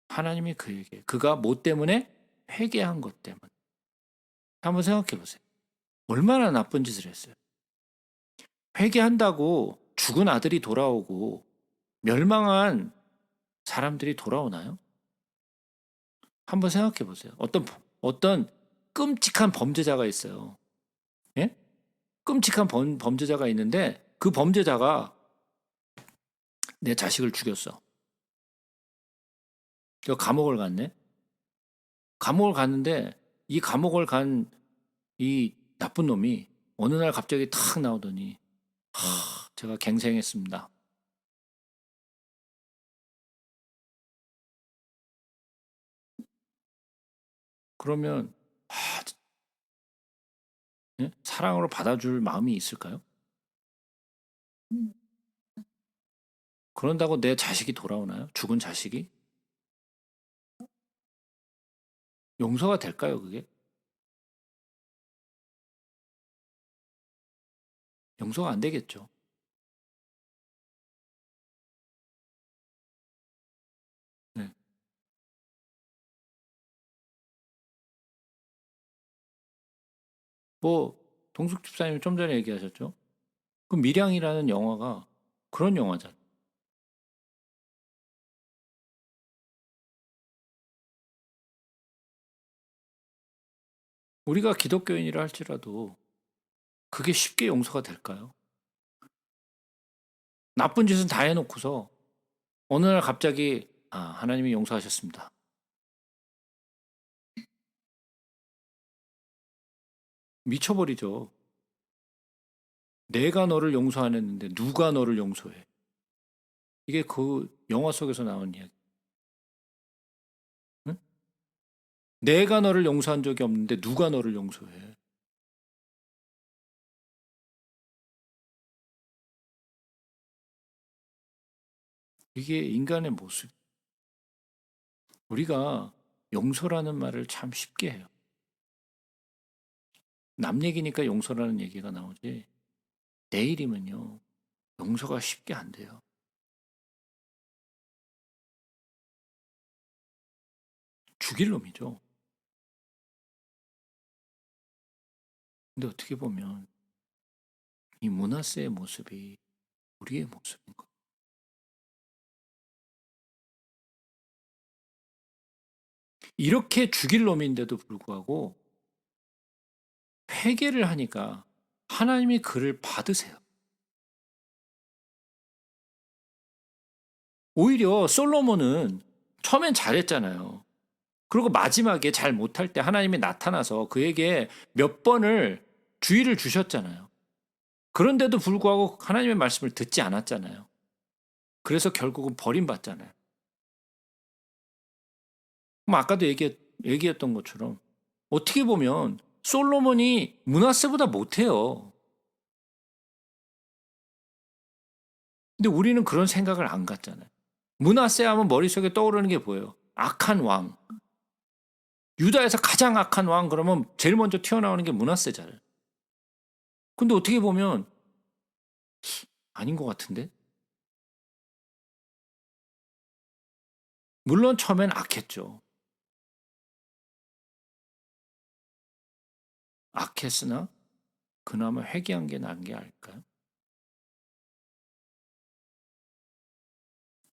[SPEAKER 1] 하나님이 그에게 그가 뭐 때문에? 회개한 것 때문에. 한번 생각해 보세요. 얼마나 나쁜 짓을 했어요. 회개한다고 죽은 아들이 돌아오고 멸망한 사람들이 돌아오나요? 한번 생각해 보세요. 어떤 끔찍한 범죄자가 있어요. 예? 끔찍한 범죄자가 있는데 그 범죄자가 내 자식을 죽였어. 저 감옥을 갔네. 감옥을 갔는데 이 감옥을 간 이 나쁜 놈이 어느 날 갑자기 탁 나오더니 제가 갱생했습니다. 그러면 예? 사랑으로 받아줄 마음이 있을까요? 그런다고 내 자식이 돌아오나요? 죽은 자식이? 용서가 될까요, 그게? 용서가 안 되겠죠. 네. 뭐 동숙 집사님이 좀 전에 얘기하셨죠? 그 밀양이라는 영화가 그런 영화잖아요. 우리가 기독교인이라 할지라도 그게 쉽게 용서가 될까요? 나쁜 짓은 다 해놓고서 어느 날 갑자기 하나님이 용서하셨습니다. 미쳐버리죠. 내가 너를 용서 안 했는데 누가 너를 용서해? 이게 그 영화 속에서 나온 이야기. 응? 내가 너를 용서한 적이 없는데 누가 너를 용서해? 이게 인간의 모습. 우리가 용서라는 말을 참 쉽게 해요. 남 얘기니까 용서라는 얘기가 나오지. 내 일이면요. 용서가 쉽게 안 돼요. 죽일 놈이죠. 근데 어떻게 보면 이 므낫세의 모습이 우리의 모습인 거예요. 이렇게 죽일 놈인데도 불구하고 회개를 하니까 하나님이 그를 받으세요. 오히려 솔로몬은 처음엔 잘했잖아요. 그리고 마지막에 잘 못할 때 하나님이 나타나서 그에게 몇 번을 주의를 주셨잖아요. 그런데도 불구하고 하나님의 말씀을 듣지 않았잖아요. 그래서 결국은 버림받잖아요. 그럼 아까도 얘기했던 것처럼 어떻게 보면 솔로몬이 므낫세보다 못해요. 근데 우리는 그런 생각을 안 갖잖아요. 므낫세 하면 머릿속에 떠오르는 게 뭐예요? 악한 왕. 유다에서 가장 악한 왕 그러면 제일 먼저 튀어나오는 게 므낫세잖아요. 근데 어떻게 보면 아닌 것 같은데? 물론 처음엔 악했죠. 악했으나 그나마 회개한 게 나은 게 아닐까요?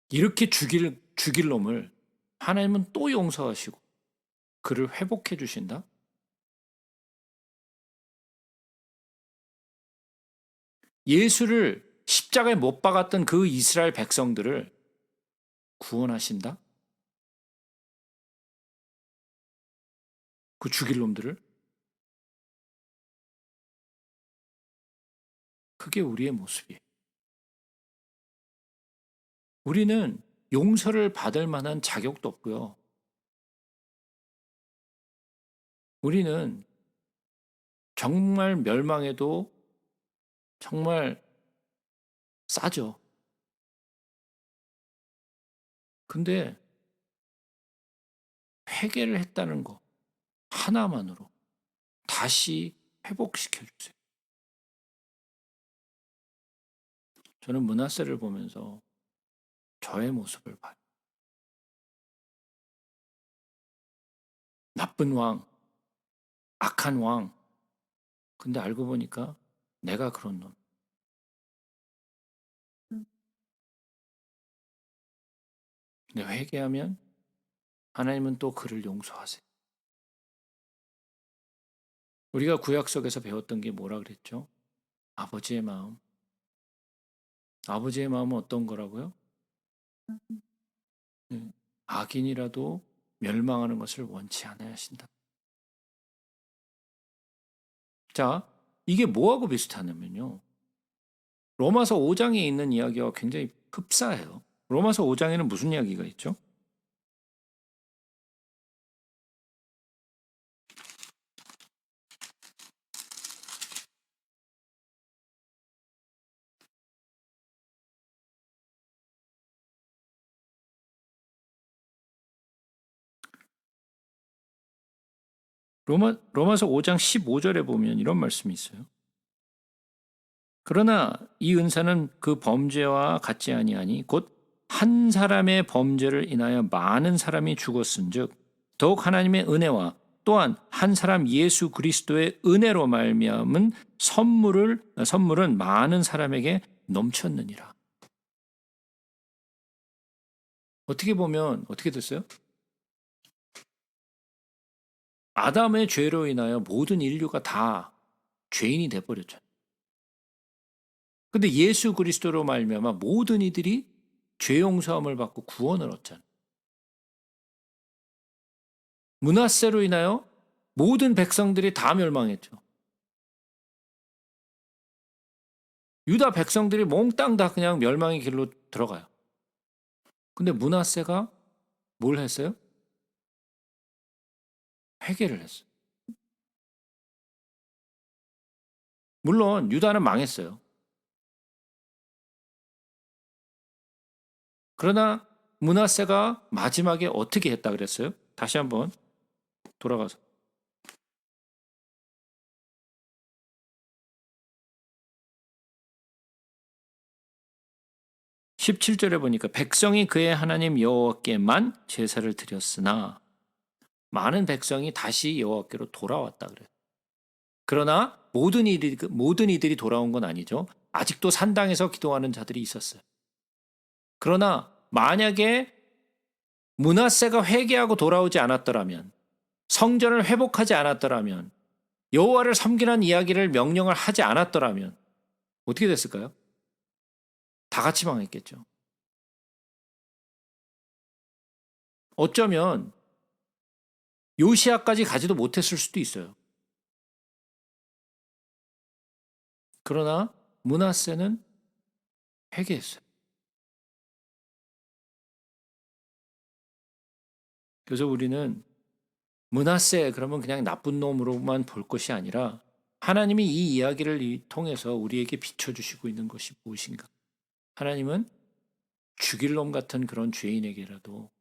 [SPEAKER 1] 이렇게 죽일 놈을 하나님은 또 용서하시고 그를 회복해 주신다? 예수를 십자가에 못 박았던 그 이스라엘 백성들을 구원하신다? 그 죽일 놈들을? 그게 우리의 모습이에요. 우리는 용서를 받을 만한 자격도 없고요. 우리는 정말 멸망해도 정말 싸죠. 근데 회개를 했다는 거 하나만으로 다시 회복시켜 주세요. 저는 므낫세를 보면서 저의 모습을 봐요. 나쁜 왕, 악한 왕. 근데 알고 보니까 내가 그런 놈. 근데 회개하면 하나님은 또 그를 용서하세요. 우리가 구약 속에서 배웠던 게 뭐라 그랬죠? 아버지의 마음. 아버지의 마음은 어떤 거라고요? 네. 악인이라도 멸망하는 것을 원치 않아야 하신다. 자, 이게 뭐하고 비슷하냐면요. 로마서 5장에 있는 이야기와 굉장히 흡사해요. 로마서 5장에는 무슨 이야기가 있죠? 로마서 5장 15절에 보면 이런 말씀이 있어요. 그러나 이 은사는 그 범죄와 같지 아니하니 곧 한 사람의 범죄를 인하여 많은 사람이 죽었은즉 더욱 하나님의 은혜와 또한 한 사람 예수 그리스도의 은혜로 말미암은 선물은 많은 사람에게 넘쳤느니라. 어떻게 보면 어떻게 됐어요? 아담의 죄로 인하여 모든 인류가 다 죄인이 돼 버렸잖아요. 근데 예수 그리스도로 말미암아 모든 이들이 죄 용서함을 받고 구원을 얻잖아요. 므낫세로 인하여 모든 백성들이 다 멸망했죠. 유다 백성들이 몽땅 다 그냥 멸망의 길로 들어가요. 근데 므낫세가 뭘 했어요? 회개를 했어요. 물론 유다는 망했어요. 그러나 므낫세가 마지막에 어떻게 했다 그랬어요? 다시 한번 돌아가서 17절에 보니까 백성이 그의 하나님 여호와께만 제사를 드렸으나 많은 백성이 다시 여호와께로 돌아왔다 그래요. 그러나 모든 이들이 돌아온 건 아니죠. 아직도 산당에서 기도하는 자들이 있었어요. 그러나 만약에 므낫세가 회개하고 돌아오지 않았더라면, 성전을 회복하지 않았더라면, 여호와를 섬기라는 이야기를 명령을 하지 않았더라면 어떻게 됐을까요? 다 같이 망했겠죠. 어쩌면 요시아까지 가지도 못했을 수도 있어요. 그러나 므낫세는 회개했어요. 그래서 우리는 므낫세 그러면 그냥 나쁜 놈으로만 볼 것이 아니라 하나님이 이 이야기를 통해서 우리에게 비춰주시고 있는 것이 무엇인가? 하나님은 죽일 놈 같은 그런 죄인에게라도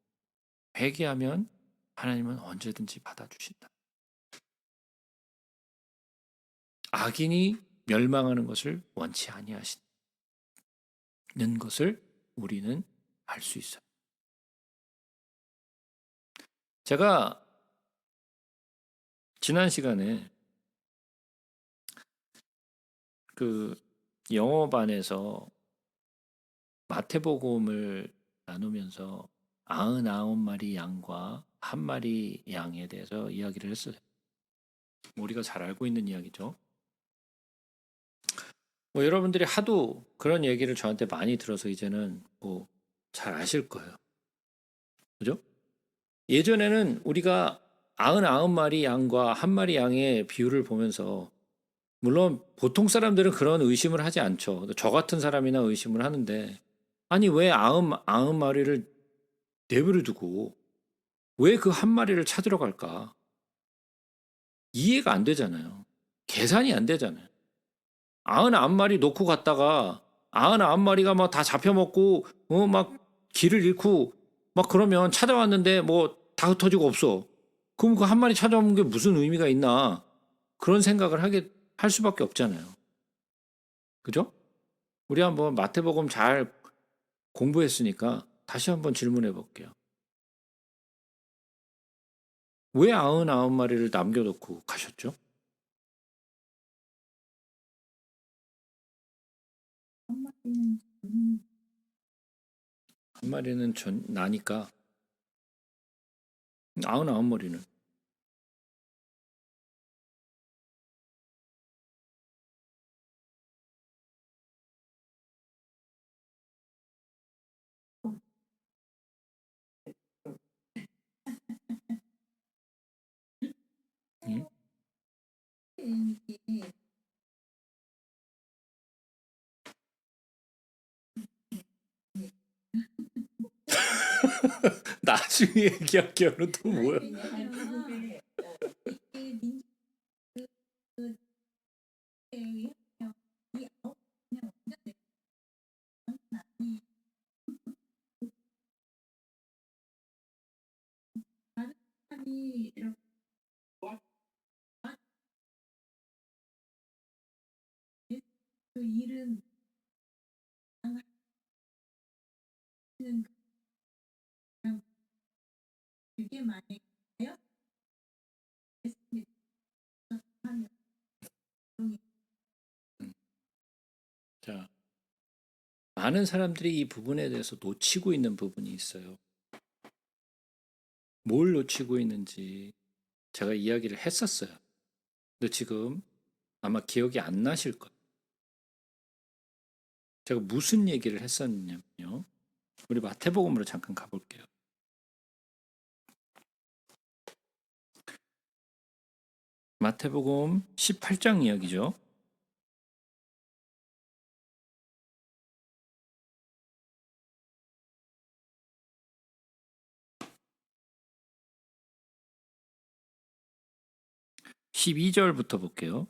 [SPEAKER 1] 회개하면 하나님은 언제든지 받아주신다. 악인이 멸망하는 것을 원치 아니하시는 것을 우리는 알 수 있어요. 제가 지난 시간에 그 영어반에서 마태복음을 나누면서 99마리 양과 1마리 양에 대해서 이야기를 했어요. 우리가 잘 알고 있는 이야기죠. 여러분들이 하도 그런 얘기를 저한테 많이 들어서 이제는 잘 아실 거예요. 그죠? 예전에는 우리가 99마리 양과 1마리 양의 비율을 보면서 물론 보통 사람들은 그런 의심을 하지 않죠. 저 같은 사람이나 의심을 하는데 아니 왜 99마리를 내버려 두고 왜 그 1마리를 찾으러 갈까? 이해가 안 되잖아요. 계산이 안 되잖아요. 99마리 놓고 갔다가 99마리가 막 다 잡혀먹고 막 길을 잃고 막 그러면 찾아왔는데 뭐 다 흩어지고 없어. 그럼 그 1마리 찾아오는 게 무슨 의미가 있나? 그런 생각을 할 수밖에 없잖아요. 그죠? 우리 한번 마태복음 잘 공부했으니까 다시 한번 질문해 볼게요. 왜 99마리를 남겨놓고 가셨죠? 한 마리는 나니까 99마리는 응? 나중에 얘기할게요는 또 뭐야?
[SPEAKER 2] 그 일은 그게 만약에
[SPEAKER 1] 자, 많은 사람들이 이 부분에 대해서 놓치고 있는 부분이 있어요. 뭘 놓치고 있는지 제가 이야기를 했었어요. 근데 지금 아마 기억이 안 나실 거예요. 제가 무슨 얘기를 했었냐면요. 우리 마태복음으로 잠깐 가볼게요. 마태복음 18장 이야기죠. (12절부터) 볼게요.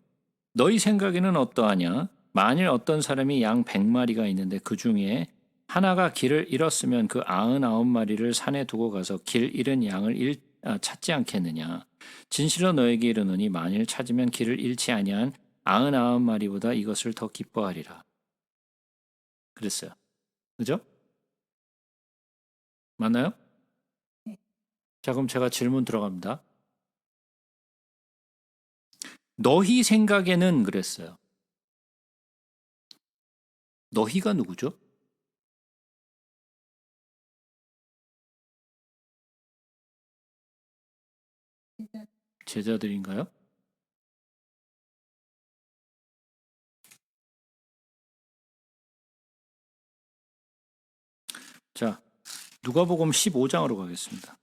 [SPEAKER 1] 너희 생각에는 어떠하냐? 만일 어떤 사람이 양 100마리가 있는데 그 중에 하나가 길을 잃었으면 그 99마리를 산에 두고 가서 길 잃은 양을 찾지 않겠느냐. 진실로 너에게 이르노니 만일 찾으면 길을 잃지 아니한 99마리보다 이것을 더 기뻐하리라. 그랬어요. 그죠? 맞나요?
[SPEAKER 2] 네.
[SPEAKER 1] 자, 그럼 제가 질문 들어갑니다. 너희 생각에는 그랬어요. 너희가 누구죠?
[SPEAKER 2] 제자
[SPEAKER 1] 제자들인가요? 자, 누가복음 15장으로 가겠습니다.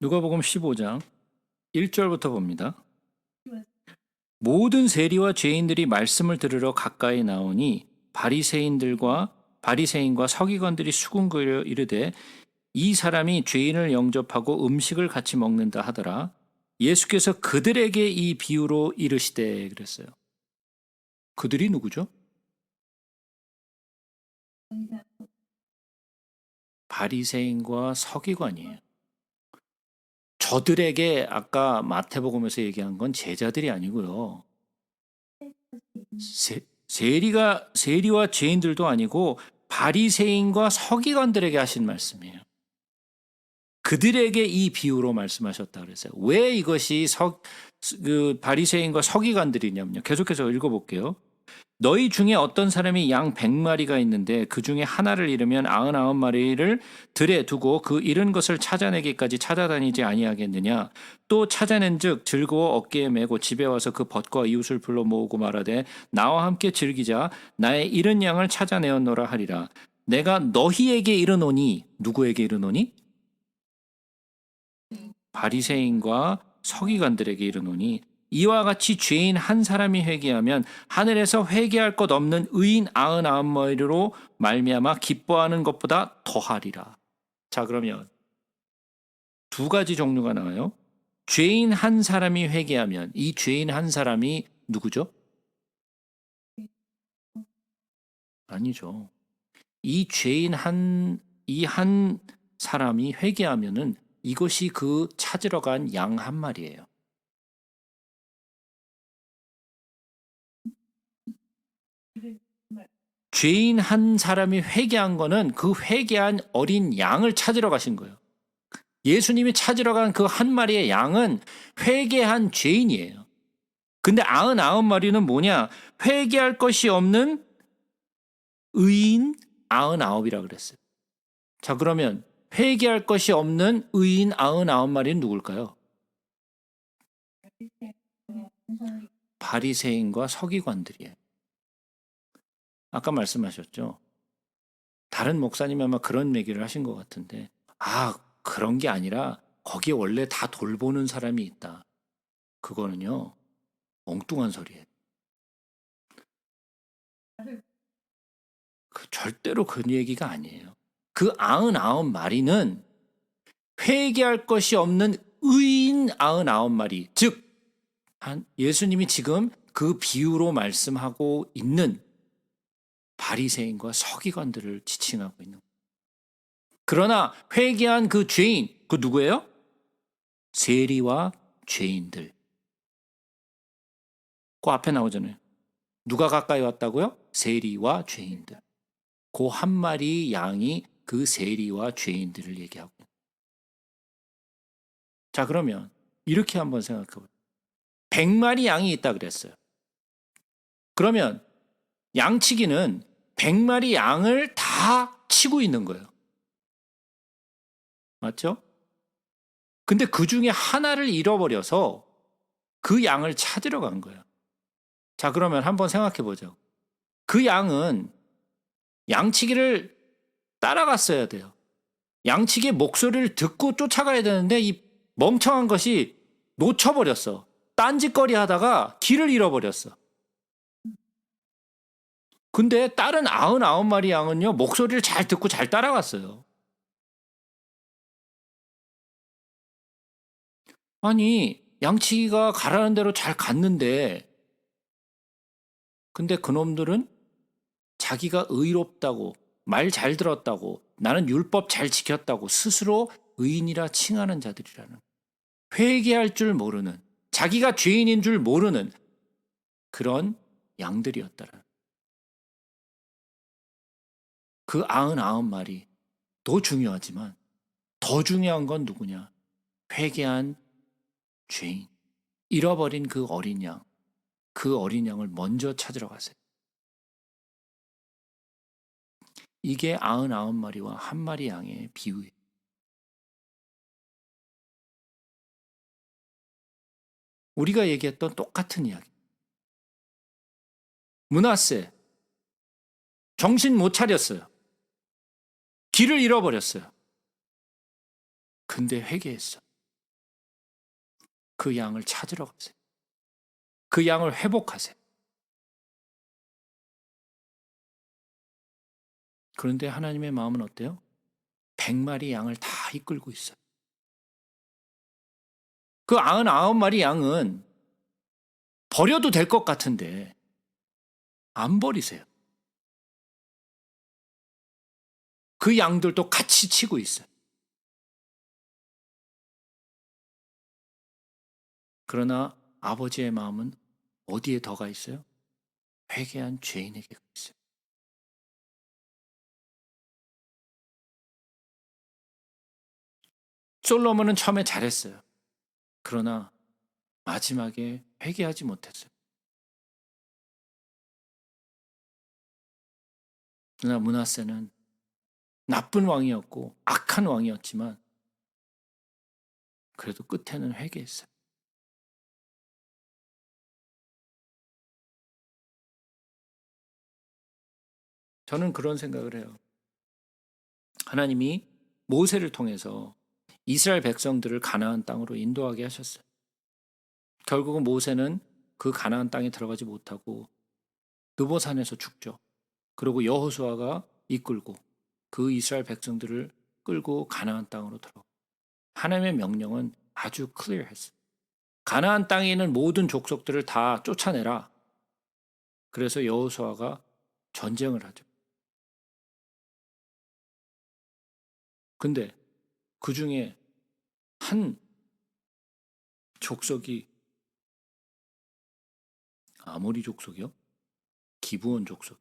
[SPEAKER 1] 누가복음 15장 1절부터 봅니다. 모든 세리와 죄인들이 말씀을 들으러 가까이 나오니 바리새인과 서기관들이 수군거려 이르되 이 사람이 죄인을 영접하고 음식을 같이 먹는다 하더라. 예수께서 그들에게 이 비유로 이르시되 그랬어요. 그들이 누구죠? 바리새인과 서기관이에요. 저들에게 아까 마태복음에서 얘기한 건 제자들이 아니고요. 세리와 죄인들도 아니고 바리새인과 서기관들에게 하신 말씀이에요. 그들에게 이 비유로 말씀하셨다 그랬어요. 왜 이것이 바리새인과 서기관들이냐면요. 계속해서 읽어볼게요. 너희 중에 어떤 사람이 양 100마리가 있는데 그 중에 하나를 잃으면 99마리를 들에 두고 그 잃은 것을 찾아내기까지 찾아다니지 아니하겠느냐. 또 찾아낸즉 즐거워 어깨에 메고 집에 와서 그 벗과 이웃을 불러 모으고 말하되 나와 함께 즐기자. 나의 잃은 양을 찾아내었노라 하리라. 내가 너희에게 이르노니 누구에게 이르노니? 바리새인과 서기관들에게 이르노니 이와 같이 죄인 한 사람이 회개하면 하늘에서 회개할 것 없는 의인 99마리로 말미암아 기뻐하는 것보다 더하리라. 자, 그러면 두 가지 종류가 나와요. 죄인 한 사람이 회개하면 이 죄인 한 사람이 누구죠? 아니죠. 이 죄인 한 사람이 회개하면은 이것이 그 찾으러 간 양 한 마리예요. 죄인 한 사람이 회개한 거는 그 회개한 어린 양을 찾으러 가신 거예요. 예수님이 찾으러 간 그 한 마리의 양은 회개한 죄인이에요. 근데 99마리는 뭐냐? 회개할 것이 없는 의인 99이라 그랬어요. 자, 그러면 회개할 것이 없는 의인 99마리는 누굴까요? 바리새인과 서기관들이에요. 아까 말씀하셨죠. 다른 목사님이 아마 그런 얘기를 하신 것 같은데 그런 게 아니라 거기에 원래 다 돌보는 사람이 있다. 그거는요. 엉뚱한 소리예요. 절대로 그 얘기가 아니에요. 그 99마리는 회개할 것이 없는 의인 99마리, 즉 예수님이 지금 그 비유로 말씀하고 있는 바리새인과 서기관들을 지칭하고 있는 거예요. 그러나 회개한 그 죄인, 그 누구예요? 세리와 죄인들. 그 앞에 나오잖아요. 누가 가까이 왔다고요? 세리와 죄인들. 그 한 마리 양이 그 세리와 죄인들을 얘기하고 있는 거예요. 자, 그러면 이렇게 한번 생각해 보세요. 100마리 양이 있다 그랬어요. 그러면 양치기는 100마리 양을 다 치고 있는 거예요. 맞죠? 근데 그 중에 하나를 잃어버려서 그 양을 찾으러 간 거예요. 자, 그러면 한번 생각해 보죠. 그 양은 양치기를 따라갔어야 돼요. 양치기의 목소리를 듣고 쫓아가야 되는데 이 멍청한 것이 놓쳐버렸어. 딴짓거리 하다가 길을 잃어버렸어. 근데 다른 99마리 양은요, 목소리를 잘 듣고 잘 따라갔어요. 아니, 양치기가 가라는 대로 잘 갔는데, 근데 그놈들은 자기가 의롭다고, 말 잘 들었다고, 나는 율법 잘 지켰다고 스스로 의인이라 칭하는 자들이라는, 회개할 줄 모르는, 자기가 죄인인 줄 모르는 그런 양들이었다라는. 그 99마리 더 중요하지만 더 중요한 건 누구냐? 회개한 죄인, 잃어버린 그 어린 양, 그 어린 양을 먼저 찾으러 가세요. 이게 99마리와 한 마리 양의 비유예요. 우리가 얘기했던 똑같은 이야기. 므낫세, 정신 못 차렸어요. 길을 잃어버렸어요. 근데 회개했어. 그 양을 찾으러 가세요. 그 양을 회복하세요. 그런데 하나님의 마음은 어때요? 100마리 양을 다 이끌고 있어요. 그 99마리 양은 버려도 될 것 같은데 안 버리세요. 그 양들도 같이 치고 있어요. 그러나 아버지의 마음은 어디에 더 가 있어요? 회개한 죄인에게 가 있어요. 솔로몬은 처음에 잘했어요. 그러나 마지막에 회개하지 못했어요. 그러나 므낫세는 나쁜 왕이었고 악한 왕이었지만 그래도 끝에는 회개했어요. 저는 그런 생각을 해요. 하나님이 모세를 통해서 이스라엘 백성들을 가나안 땅으로 인도하게 하셨어요. 결국은 모세는 그 가나안 땅에 들어가지 못하고 느보산에서 죽죠. 그리고 여호수아가 이끌고 그 이스라엘 백성들을 끌고 가나안 땅으로 들어가. 하나님의 명령은 아주 클리어했어요. 가나안 땅에 있는 모든 족속들을 다 쫓아내라. 그래서 여호수아가 전쟁을 하죠. 근데 그 중에 한 족속이 아모리 족속이요? 기브온 족속.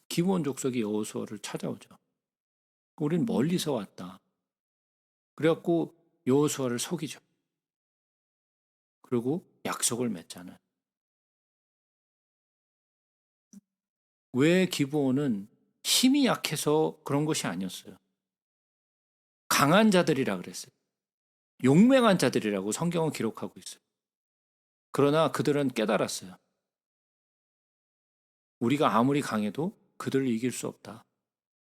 [SPEAKER 1] 기브온 족속이 여호수아를 찾아오죠. 우린 멀리서 왔다. 그래갖고 여호수아를 속이죠. 그리고 약속을 맺잖아요. 왜 기브온은 힘이 약해서 그런 것이 아니었어요. 강한 자들이라 그랬어요. 용맹한 자들이라고 성경은 기록하고 있어요. 그러나 그들은 깨달았어요. 우리가 아무리 강해도 그들을 이길 수 없다.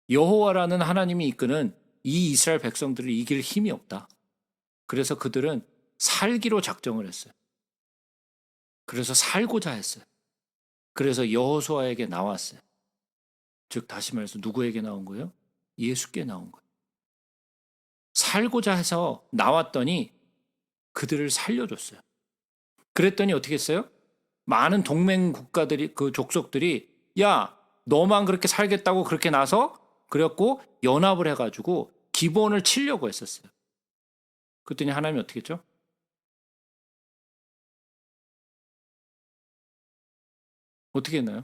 [SPEAKER 1] 여호와라는 하나님이 이끄는 이 이스라엘 백성들을 이길 힘이 없다. 그래서 그들은 살기로 작정을 했어요. 그래서 살고자 했어요. 그래서 여호수아에게 나왔어요. 즉 다시 말해서 누구에게 나온 거예요? 예수께 나온 거예요. 살고자 해서 나왔더니 그들을 살려줬어요. 그랬더니 어떻게 했어요? 많은 동맹 국가들이 그 족속들이 야 너만 그렇게 살겠다고 그렇게 나서 그랬고 연합을 해가지고 기본을 치려고 했었어요. 그랬더니 하나님이 어떻게 했죠? 어떻게 했나요?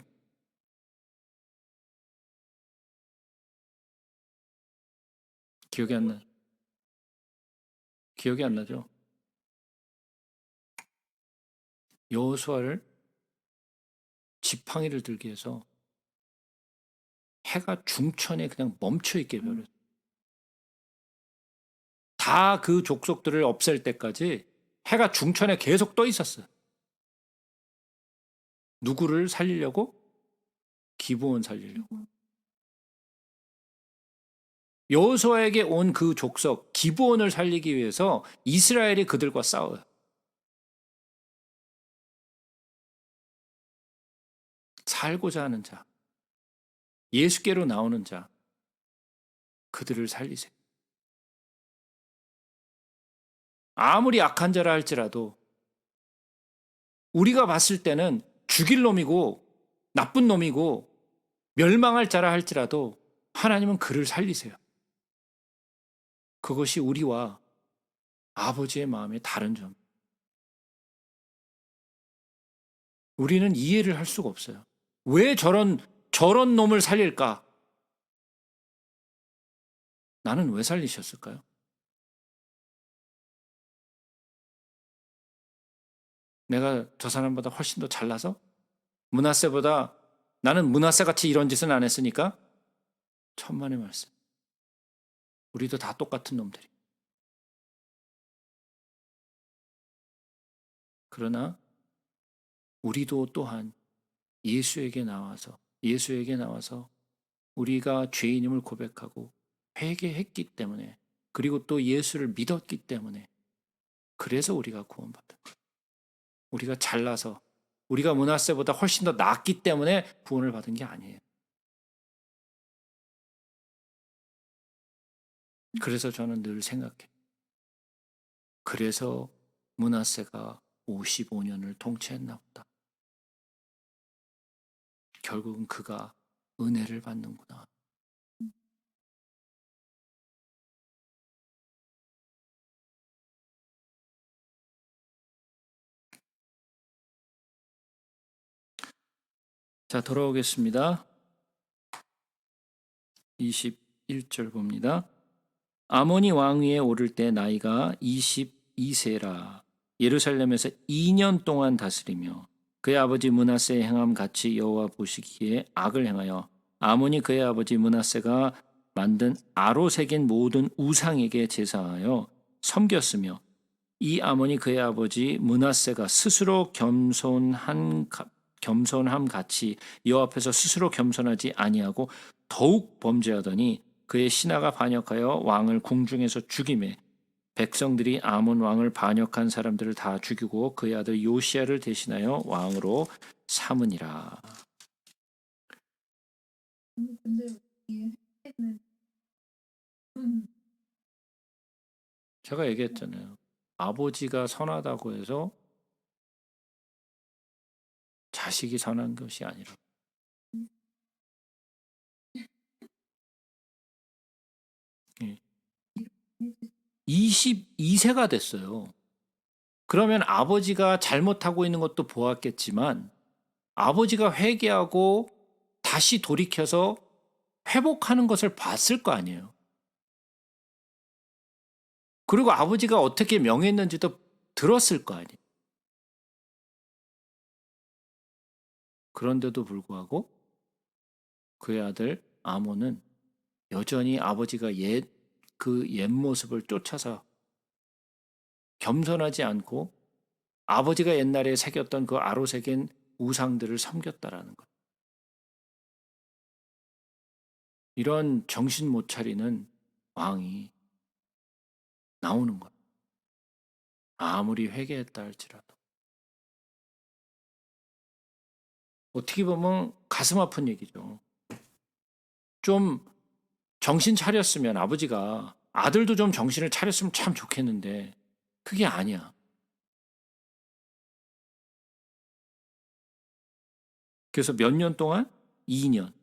[SPEAKER 1] 기억이 안 나. 기억이 안 나죠? 여호수아를 지팡이를 들게 해서 해가 중천에 그냥 멈춰 있게 해버렸어요. 다 그 족속들을 없앨 때까지 해가 중천에 계속 떠 있었어요. 누구를 살리려고? 기브온 살리려고. 여호수아에게 온 그 족속 기브온을 살리기 위해서 이스라엘이 그들과 싸워요. 살고자 하는 자, 예수께로 나오는 자, 그들을 살리세요. 아무리 악한 자라 할지라도 우리가 봤을 때는 죽일 놈이고 나쁜 놈이고 멸망할 자라 할지라도 하나님은 그를 살리세요. 그것이 우리와 아버지의 마음의 다른 점. 우리는 이해를 할 수가 없어요. 왜 저런 놈을 살릴까? 나는 왜 살리셨을까요? 내가 저 사람보다 훨씬 더 잘나서? 므낫세보다 나는 므낫세같이 이런 짓은 안 했으니까? 천만의 말씀. 우리도 다 똑같은 놈들이. 그러나 우리도 또한 예수에게 나와서 우리가 죄인임을 고백하고 회개했기 때문에, 그리고 또 예수를 믿었기 때문에, 그래서 우리가 구원받은 거예요. 우리가 잘나서 우리가 므낫세보다 훨씬 더 낫기 때문에 구원을 받은 게 아니에요. 그래서 저는 늘 생각해요. 그래서 므낫세가 55년을 통치했나 보다. 결국은 그가 은혜를 받는구나. 자, 돌아오겠습니다. 21절 봅니다. 아모니 왕위에 오를 때 나이가 22세라. 예루살렘에서 2년 동안 다스리며 그의 아버지 므낫세의 행함 같이 여호와 보시기에 악을 행하여 아몬이 그의 아버지 므낫세가 만든 아로 새긴 모든 우상에게 제사하여 섬겼으며, 이 아몬이 그의 아버지 므낫세가 스스로 겸손함 같이 여호와 앞에서 스스로 겸손하지 아니하고 더욱 범죄하더니 그의 신하가 반역하여 왕을 궁중에서 죽이매 백성들이 아몬 왕을 반역한 사람들을 다 죽이고 그의 아들 요시야를 대신하여 왕으로 삼으니라.
[SPEAKER 2] 근데 이 회개는
[SPEAKER 1] 제가 얘기했잖아요. 아버지가 선하다고 해서 자식이 선한 것이 아니라. 22세가 됐어요. 그러면 아버지가 잘못하고 있는 것도 보았겠지만 아버지가 회개하고 다시 돌이켜서 회복하는 것을 봤을 거 아니에요. 그리고 아버지가 어떻게 명했는지도 들었을 거 아니에요. 그런데도 불구하고 그의 아들 아몬은 여전히 아버지가 그 옛 모습을 쫓아서 겸손하지 않고 아버지가 옛날에 새겼던 그 아로새긴 우상들을 섬겼다라는 것. 이런 정신 못 차리는 왕이 나오는 거예요. 아무리 회개했다 할지라도. 어떻게 보면 가슴 아픈 얘기죠. 좀 정신 차렸으면 아버지가 아들도 좀 정신을 차렸으면 참 좋겠는데 그게 아니야. 그래서 몇 년 동안? 2년.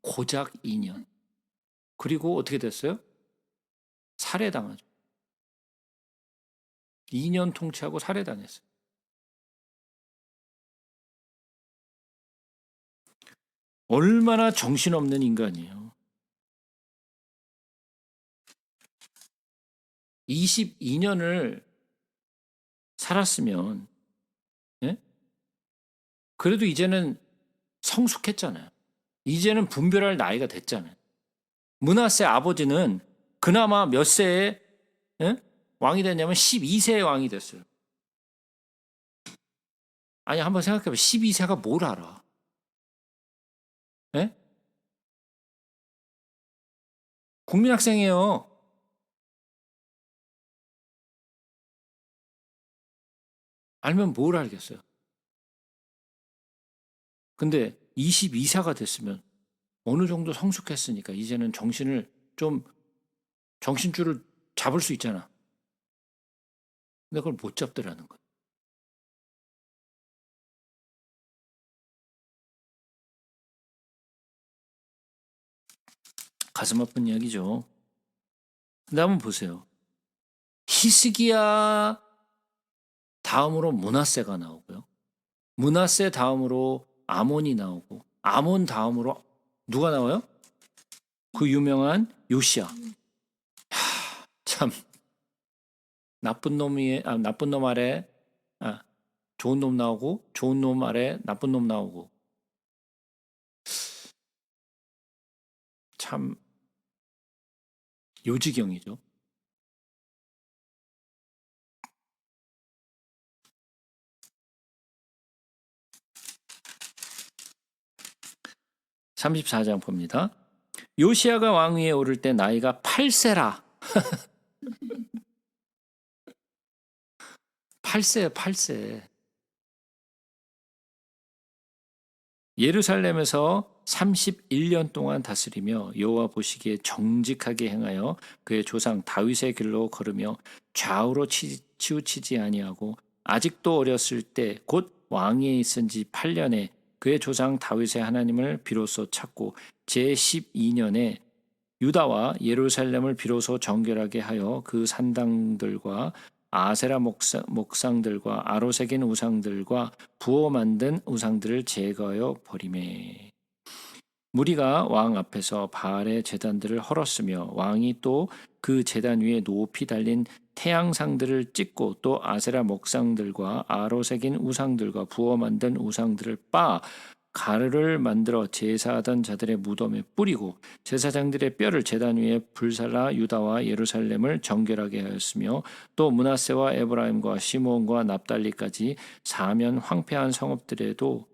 [SPEAKER 1] 고작 2년. 그리고 어떻게 됐어요? 살해당하죠. 2년 통치하고 살해당했어요. 얼마나 정신없는 인간이에요. 22년을 살았으면, 예? 그래도 이제는 성숙했잖아요. 이제는 분별할 나이가 됐잖아요. 므낫세 아버지는 그나마 몇 세에, 예? 왕이 됐냐면 12세에 왕이 됐어요. 아니, 한번 생각해봐. 12세가 뭘 알아? 예? 국민학생이에요. 알면 뭘 알겠어요? 근데 22세가 됐으면 어느 정도 성숙했으니까 이제는 정신줄을 잡을 수 있잖아. 근데 그걸 못 잡더라는 거예요. 가슴 아픈 이야기죠. 근데 한번 보세요. 히스기야 다음으로 므낫세가 나오고요. 므낫세 다음으로 아몬이 나오고 아몬 다음으로 누가 나와요? 그 유명한 요시야. 참 나쁜 놈 아래 좋은 놈 나오고 좋은 놈 아래 나쁜 놈 나오고 참 요지경이죠. (34장) 봅니다. 요시야가 왕위에 오를 때 나이가 8세라. 8세예요, 8세. 예루살렘에서 31년 동안 다스리며 여호와 보시기에 정직하게 행하여 그의 조상 다윗의 길로 걸으며 좌우로 치우치지 아니하고 아직도 어렸을 때 곧 왕위에 있은 지 8년에 그의 조상 다윗의 하나님을 비로소 찾고 제12년에 유다와 예루살렘을 비로소 정결하게 하여 그 산당들과 아세라 목상들과 아로새긴 우상들과 부어 만든 우상들을 제거하여 버리매. 무리가 왕 앞에서 바알의 제단들을 헐었으며 왕이 또 그 제단 위에 높이 달린 태양상들을 찍고 또 아세라 목상들과 아로새긴 우상들과 부어 만든 우상들을 빻아 가루를 만들어 제사하던 자들의 무덤에 뿌리고 제사장들의 뼈를 제단 위에 불살라 유다와 예루살렘을 정결하게 하였으며 또 므낫세와 에브라임과 시므온과 납달리까지 사면 황폐한 성읍들에도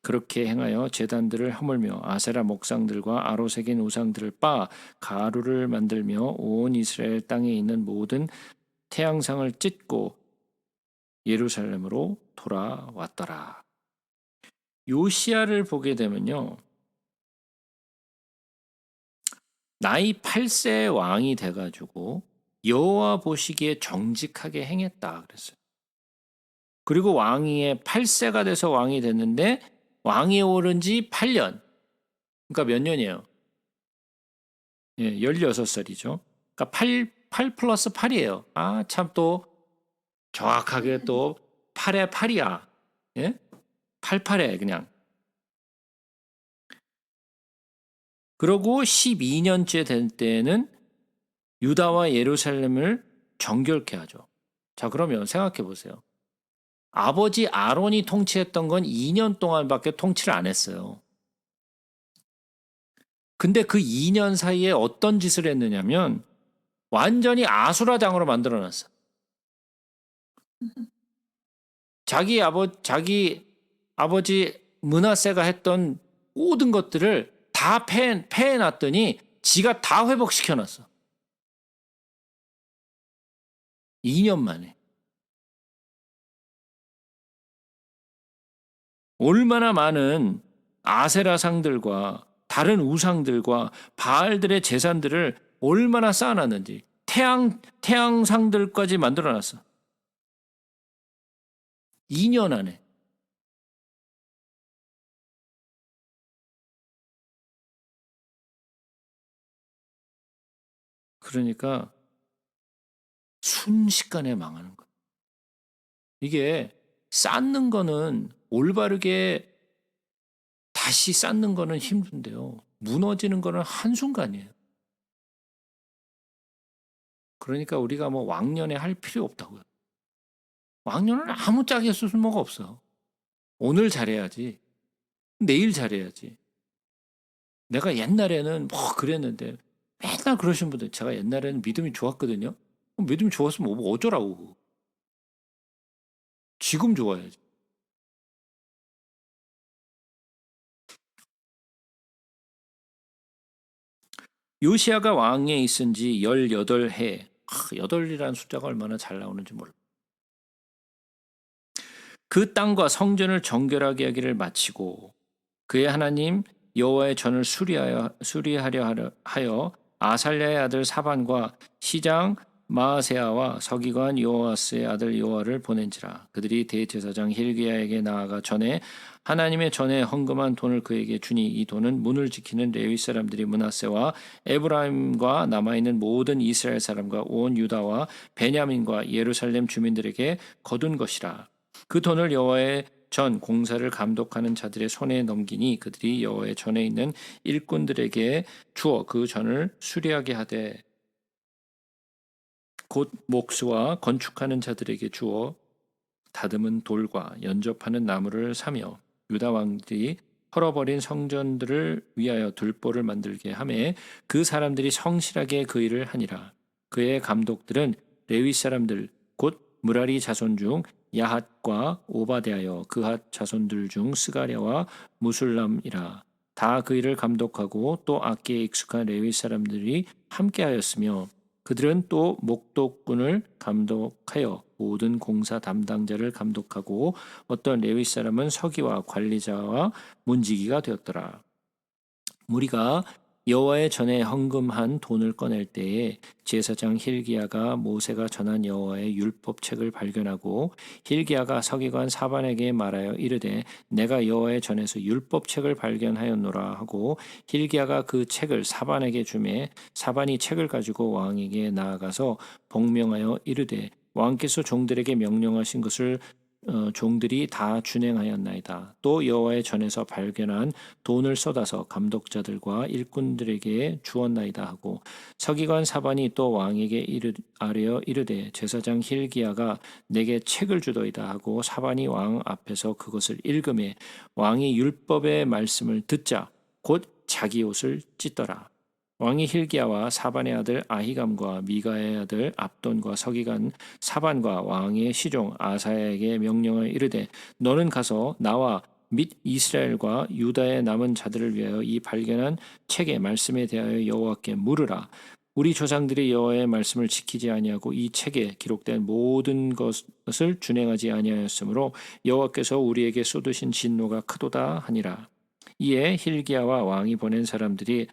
[SPEAKER 1] 그렇게 행하여 제단들을 허물며 아세라 목상들과 아로새긴 우상들을 빻아 가루를 만들며 온 이스라엘 땅에 있는 모든 태양상을 찢고 예루살렘으로 돌아왔더라. 요시야를 보게 되면요. 나이 8세 왕이 돼가지고 여호와 보시기에 정직하게 행했다 그랬어요. 그리고 왕위에 8세가 돼서 왕이 됐는데 왕위에 오른 지 8년. 그러니까 몇 년이에요? 예, 16살이죠. 그러니까 8 플러스 8이에요. 아, 참 또 정확하게 또 8에 8이야. 예? 88에 그냥. 그러고 12년째 될 때는 유다와 예루살렘을 정결케 하죠. 자, 그러면 생각해 보세요. 아버지 아론이 통치했던 건 2년 동안밖에 통치를 안 했어요. 근데 그 2년 사이에 어떤 짓을 했느냐면 완전히 아수라장으로 만들어놨어. 자기 아버지 므낫세가 했던 모든 것들을 다 패해놨더니 지가 다 회복시켜놨어. 2년 만에. 얼마나 많은 아세라상들과 다른 우상들과 바알들의 재산들을 얼마나 쌓아놨는지 태양상들까지 만들어놨어. 2년 안에. 그러니까 순식간에 망하는 거예요. 이게 쌓는 거는 올바르게 다시 쌓는 거는 힘든데요. 무너지는 거는 한순간이에요. 그러니까 우리가 뭐 왕년에 할 필요 없다고요. 왕년은 아무 짝에 쓸모가 없어. 오늘 잘해야지. 내일 잘해야지. 내가 옛날에는 뭐 그랬는데 맨날 그러신 분들 제가 옛날에는 믿음이 좋았거든요. 믿음이 좋았으면 뭐 어쩌라고. 지금 좋아야지. 요시야가 왕에 있은 지 18해. 8이라는 숫자가 얼마나 잘 나오는지 몰라. 그 땅과 성전을 정결하게 하기를 마치고 그의 하나님 여호와의 전을 수리하려 하여 아살랴의 아들 사반과 시장 마아세아와 서기관 요아스의 아들 요아를 보낸지라. 그들이 대제사장 힐기야에게 나아가 전에 하나님의 전에 헌금한 돈을 그에게 주니 이 돈은 문을 지키는 레위 사람들이 므낫세와 에브라임과 남아있는 모든 이스라엘 사람과 온 유다와 베냐민과 예루살렘 주민들에게 거둔 것이라. 그 돈을 여호와의 전 공사를 감독하는 자들의 손에 넘기니 그들이 여호와의 전에 있는 일꾼들에게 주어 그 전을 수리하게 하되 곧 목수와 건축하는 자들에게 주어 다듬은 돌과 연접하는 나무를 사며 유다 왕들이 헐어버린 성전들을 위하여 들보를 만들게 하매 그 사람들이 성실하게 그 일을 하니라. 그의 감독들은 레위 사람들 곧 무라리 자손 중 야핫과 오바데하여 그핫 자손들 중 스가랴와 무술람이라. 다 그 일을 감독하고 또 악기에 익숙한 레위 사람들이 함께하였으며 그들은 또 목독꾼을 감독하여 모든 공사 담당자를 감독하고 어떤 레위 사람은 서기와 관리자와 문지기가 되었더라. 무리가 여호와의 전에 헌금한 돈을 꺼낼 때에 제사장 힐기야가 모세가 전한 여호와의 율법책을 발견하고 힐기야가 서기관 사반에게 말하여 이르되 내가 여호와의 전에서 율법책을 발견하였노라 하고 힐기야가 그 책을 사반에게 주매 사반이 책을 가지고 왕에게 나아가서 복명하여 이르되 왕께서 종들에게 명령하신 것을 종들이 다 준행하였나이다. 또 여호와의 전에서 발견한 돈을 쏟아서 감독자들과 일꾼들에게 주었나이다 하고 서기관 사반이 또 왕에게 아뢰어 이르되 제사장 힐기야가 내게 책을 주더이다 하고 사반이 왕 앞에서 그것을 읽음에 왕이 율법의 말씀을 듣자 곧 자기 옷을 찢더라. 왕이 힐기야와 사반의 아들 아히감과 미가의 아들 압돈과 서기관 사반과 왕의 시종 아사야에게 명령을 이르되 너는 가서 나와 및 이스라엘과 유다의 남은 자들을 위하여 이 발견한 책의 말씀에 대하여 여호와께 물으라. 우리 조상들이 여호와의 말씀을 지키지 아니하고 이 책에 기록된 모든 것을 준행하지 아니하였으므로 여호와께서 우리에게 쏟으신 진노가 크도다 하니라. 이에 힐기야와 왕이 보낸 사람들이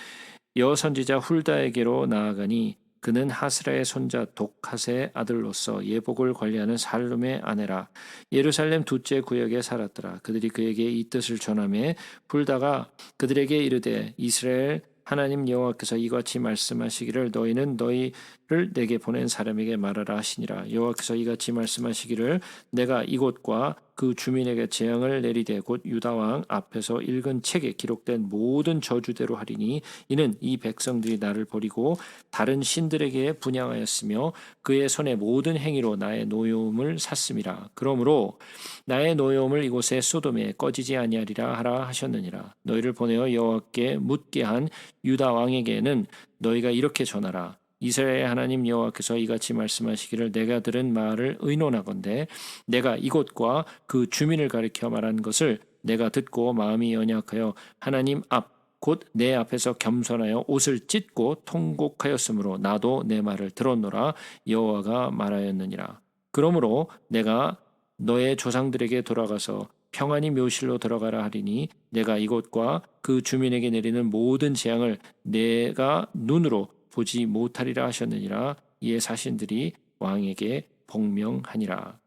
[SPEAKER 1] 여선지자 훌다에게로 나아가니 그는 하스라의 손자 독핫의 아들로서 예복을 관리하는 살룸의 아내라. 예루살렘 둘째 구역에 살았더라. 그들이 그에게 이 뜻을 전하매 훌다가 그들에게 이르되 이스라엘 하나님 여호와께서 이같이 말씀하시기를 너희는 너희를 내게 보낸 사람에게 말하라 하시니라. 여호와께서 이같이 말씀하시기를 내가 이곳과 그 주민에게 재앙을 내리되 곧 유다 왕 앞에서 읽은 책에 기록된 모든 저주대로 하리니 이는 이 백성들이 나를 버리고 다른 신들에게 분향하였으며 그의 손의 모든 행위로 나의 노여움을 샀음이라. 그러므로 나의 노여움을 이곳에 소돔에 꺼지지 아니하리라 하라 하셨느니라. 너희를 보내어 여호와께 묻게 한 유다 왕에게는 너희가 이렇게 전하라. 이스라엘의 하나님 여호와께서 이같이 말씀하시기를 내가 들은 말을 의논하건대 내가 이곳과 그 주민을 가리켜 말한 것을 내가 듣고 마음이 연약하여 하나님 앞 곧 내 앞에서 겸손하여 옷을 찢고 통곡하였으므로 나도 내 말을 들었노라 여호와가 말하였느니라. 그러므로 내가 너의 조상들에게 돌아가서 평안히 묘실로 들어가라 하리니 내가 이곳과 그 주민에게 내리는 모든 재앙을 내가 눈으로 보지 못하리라 하셨느니라. 이에 사신들이 왕에게 복명하니라.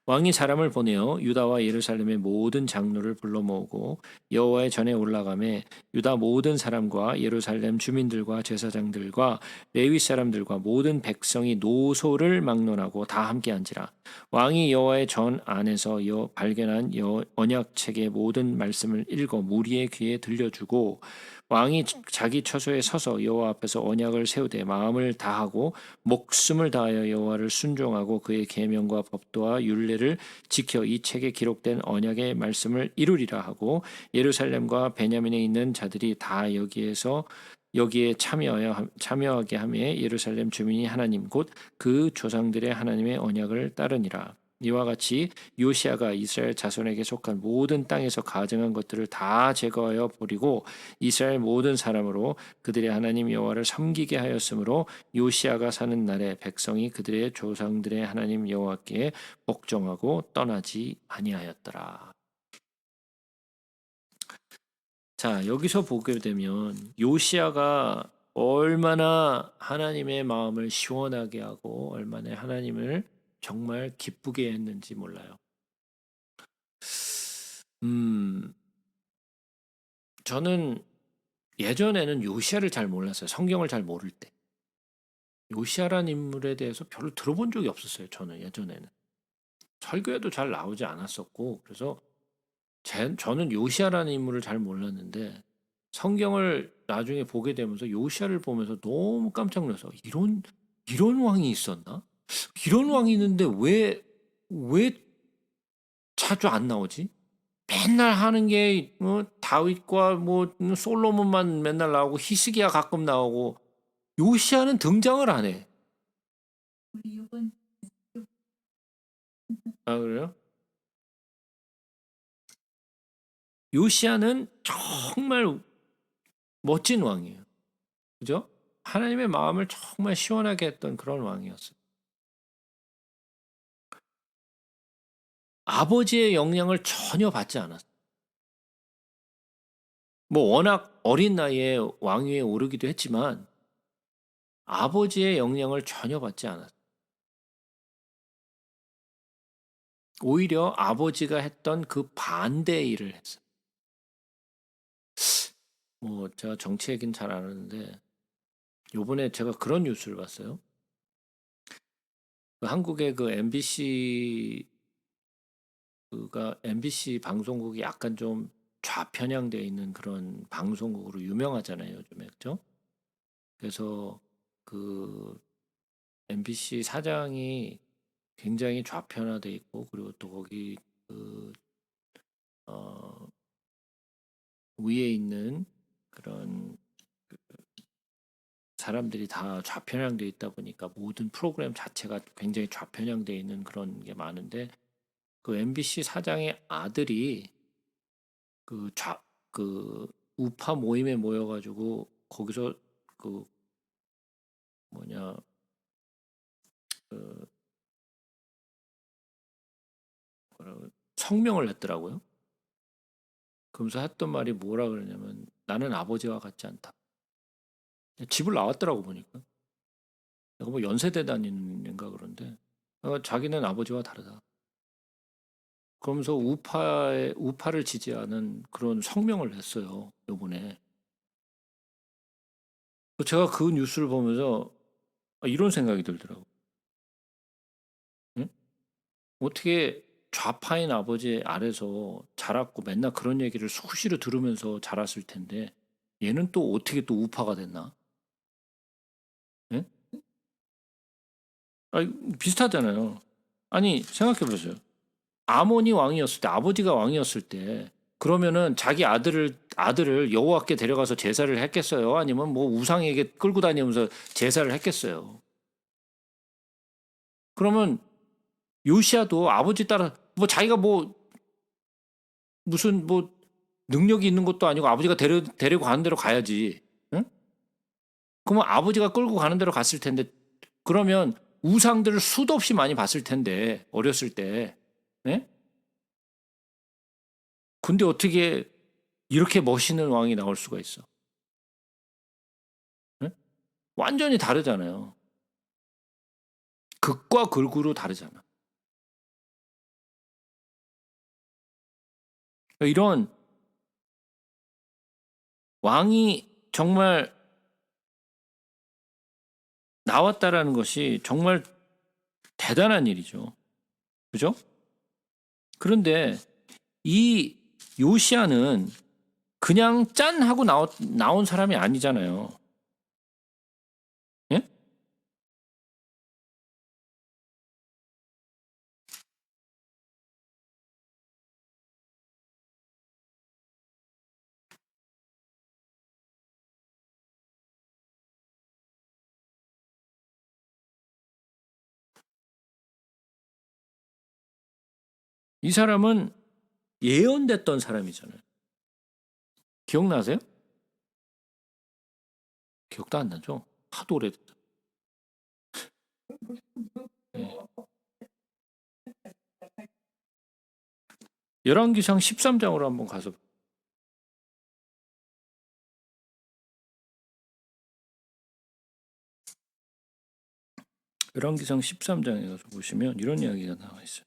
[SPEAKER 1] 왕이 사람을 보내어 유다와 예루살렘의 모든 장로를 불러 모으고 여호와의 전에 올라가매 유다 모든 사람과 예루살렘 주민들과 제사장들과 레위 사람들과 모든 백성이 노소를 막론하고 다 함께 앉으라. 왕이 여호와의 전 안에서 발견한 언약책의 모든 말씀을 읽어 무리의 귀에 들려주고 왕이 자기 처소에 서서 여호와 앞에서 언약을 세우되 마음을 다하고 목숨을 다하여 여호와를 순종하고 그의 계명과 법도와 율례를 지켜 이 책에 기록된 언약의 말씀을 이루리라 하고 예루살렘과 베냐민에 있는 자들이 다 여기에 참여하게 하며 예루살렘 주민이 하나님 곧 그 조상들의 하나님의 언약을 따르니라. 이와 같이 요시아가 이스라엘 자손에게 속한 모든 땅에서 가증한 것들을 다 제거하여 버리고 이스라엘 모든 사람으로 그들의 하나님 여호와를 섬기게 하였으므로 요시아가 사는 날에 백성이 그들의 조상들의 하나님 여호와께 복종하고 떠나지 아니하였더라. 자, 여기서 보게 되면 요시아가 얼마나 하나님의 마음을 시원하게 하고 얼마나 하나님을 정말 기쁘게 했는지 몰라요. 음, 저는 예전에는 요시아를 잘 몰랐어요. 성경을 잘 모를 때. 요시아라는 인물에 대해서 별로 들어본 적이 없었어요. 저는 예전에는. 설교에도 잘 나오지 않았었고, 그래서 저는 요시아라는 인물을 잘 몰랐는데, 성경을 나중에 보게 되면서 요시아를 보면서 너무 깜짝 놀라서, 이런 왕이 있었나? 이런 왕이 있는데 왜 자주 안 나오지? 맨날 하는 게 다윗과 솔로몬만 맨날 나오고 히스기야 가끔 나오고 요시아는 등장을 안 해.
[SPEAKER 2] 우리 이번
[SPEAKER 1] 아, 그래요? 요시아는 정말 멋진 왕이에요. 그죠? 하나님의 마음을 정말 시원하게 했던 그런 왕이었어요. 아버지의 영향을 전혀 받지 않았어요. 뭐 워낙 어린 나이에 왕위에 오르기도 했지만 아버지의 영향을 전혀 받지 않았어요. 오히려 아버지가 했던 그 반대의 일을 했어요. 뭐 제가 정치 얘기는 잘 안 하는데 요번에 제가 그런 뉴스를 봤어요. 그 한국의 그 MBC 방송국이 약간 좀 좌편향되어 있는 그런 방송국으로 유명하잖아요, 요즘에. 그죠? 그래서 그 MBC 사장이 굉장히 좌편화돼 있고 그리고 또 거기 그 어, 위에 있는 그런 사람들이 다 좌편향돼 있다 보니까 모든 프로그램 자체가 굉장히 좌편향돼 있는 그런 게 많은데 그 MBC 사장의 아들이 그 그 우파 모임에 모여가지고 거기서 그 뭐냐 그 성명을 냈더라고요. 그러면서 했던 말이 뭐라 그러냐면 나는 아버지와 같지 않다. 집을 나왔더라고 보니까. 내가 뭐 연세대 다니는가 그런데 자기는 아버지와 다르다. 그러면서 우파를 지지하는 그런 성명을 냈어요. 요번에. 제가 그 뉴스를 보면서 이런 생각이 들더라고. 응? 어떻게 좌파인 아버지 아래서 자랐고 맨날 그런 얘기를 수시로 들으면서 자랐을 텐데 얘는 또 어떻게 또 우파가 됐나? 응? 아니, 비슷하잖아요. 아니 생각해 보세요. 아모니 왕이었을 때 아버지가 왕이었을 때 그러면은 자기 아들을 여호와께 데려가서 제사를 했겠어요? 아니면 뭐 우상에게 끌고 다니면서 제사를 했겠어요? 그러면 요시아도 아버지 따라 뭐 자기가 뭐 무슨 뭐 능력이 있는 것도 아니고 아버지가 데리고 가는 대로 가야지. 응? 그러면 아버지가 끌고 가는 대로 갔을 텐데 그러면 우상들을 수도 없이 많이 봤을 텐데 어렸을 때. 예? 근데 어떻게 이렇게 멋있는 왕이 나올 수가 있어? 예? 완전히 다르잖아요. 극과 극으로 다르잖아. 이런 왕이 정말 나왔다라는 것이 정말 대단한 일이죠. 그죠? 그런데 이 요시아는 그냥 짠 하고 나온 사람이 아니잖아요. 예? 이 사람은 예언됐던 사람이잖아요. 기억나세요? 기억도 안 나죠? 하도 오래됐다. 예. 열왕기상 13장으로 한번 가서 열왕기상 13장에 가서 보시면 이런 이야기가 나와 있어요.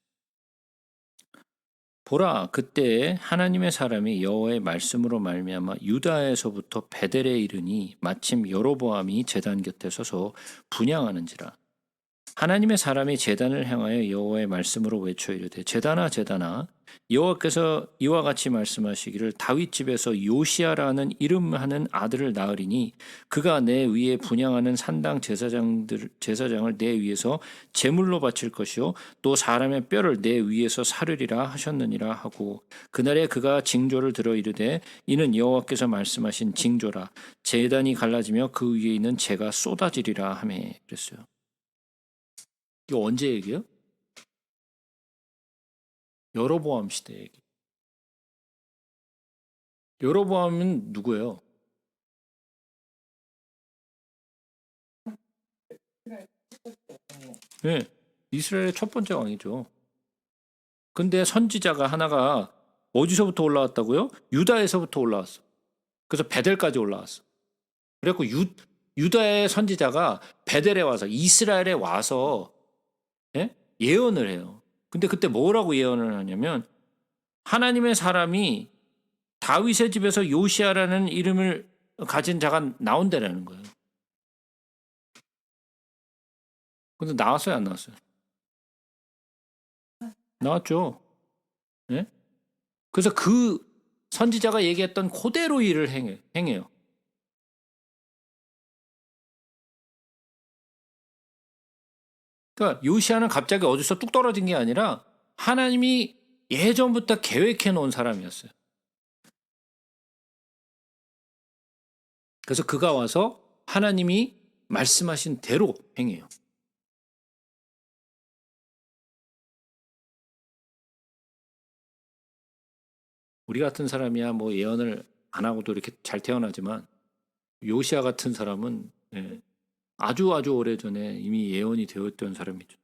[SPEAKER 1] 보라, 그때 하나님의 사람이 여호와의 말씀으로 말미암아 유다에서부터 베델에 이르니 마침 여로보암이 제단 곁에 서서 분향하는지라. 하나님의 사람이 제단을 향하여 여호와의 말씀으로 외쳐 이르되 제단아 제단아 여호와께서 이와 같이 말씀하시기를 다윗 집에서 요시아라는 이름하는 아들을 낳으리니 그가 내 위에 분향하는 산당 제사장을 내 위에서 제물로 바칠 것이요 또 사람의 뼈를 내 위에서 사르리라 하셨느니라 하고 그날에 그가 징조를 들어 이르되 이는 여호와께서 말씀하신 징조라 제단이 갈라지며 그 위에 있는 재가 쏟아지리라 하며 그랬어요. 이거 언제 얘기예요? 여로보암 시대 얘기. 여로보암은 누구예요? 네, 이스라엘의 첫 번째 왕이죠. 근데 선지자가 하나가 어디서부터 올라왔다고요? 유다에서부터 올라왔어. 그래서 베델까지 올라왔어. 그래갖고 유다의 선지자가 베델에 와서 이스라엘에 와서 예언을 해요. 근데 그때 뭐라고 예언을 하냐면 하나님의 사람이 다윗의 집에서 요시아라는 이름을 가진 자가 나온다라는 거예요. 근데 나왔어요, 안 나왔어요? 나왔죠. 네? 그래서 그 선지자가 얘기했던 그대로 일을 행해요. 그러니까 요시아는 갑자기 어디서 뚝 떨어진 게 아니라 하나님이 예전부터 계획해 놓은 사람이었어요. 그래서 그가 와서 하나님이 말씀하신 대로 행해요. 우리 같은 사람이야 뭐 예언을 안 하고도 이렇게 잘 태어나지만 요시아 같은 사람은 아주 오래전에 이미 예언이 되었던 사람이죠.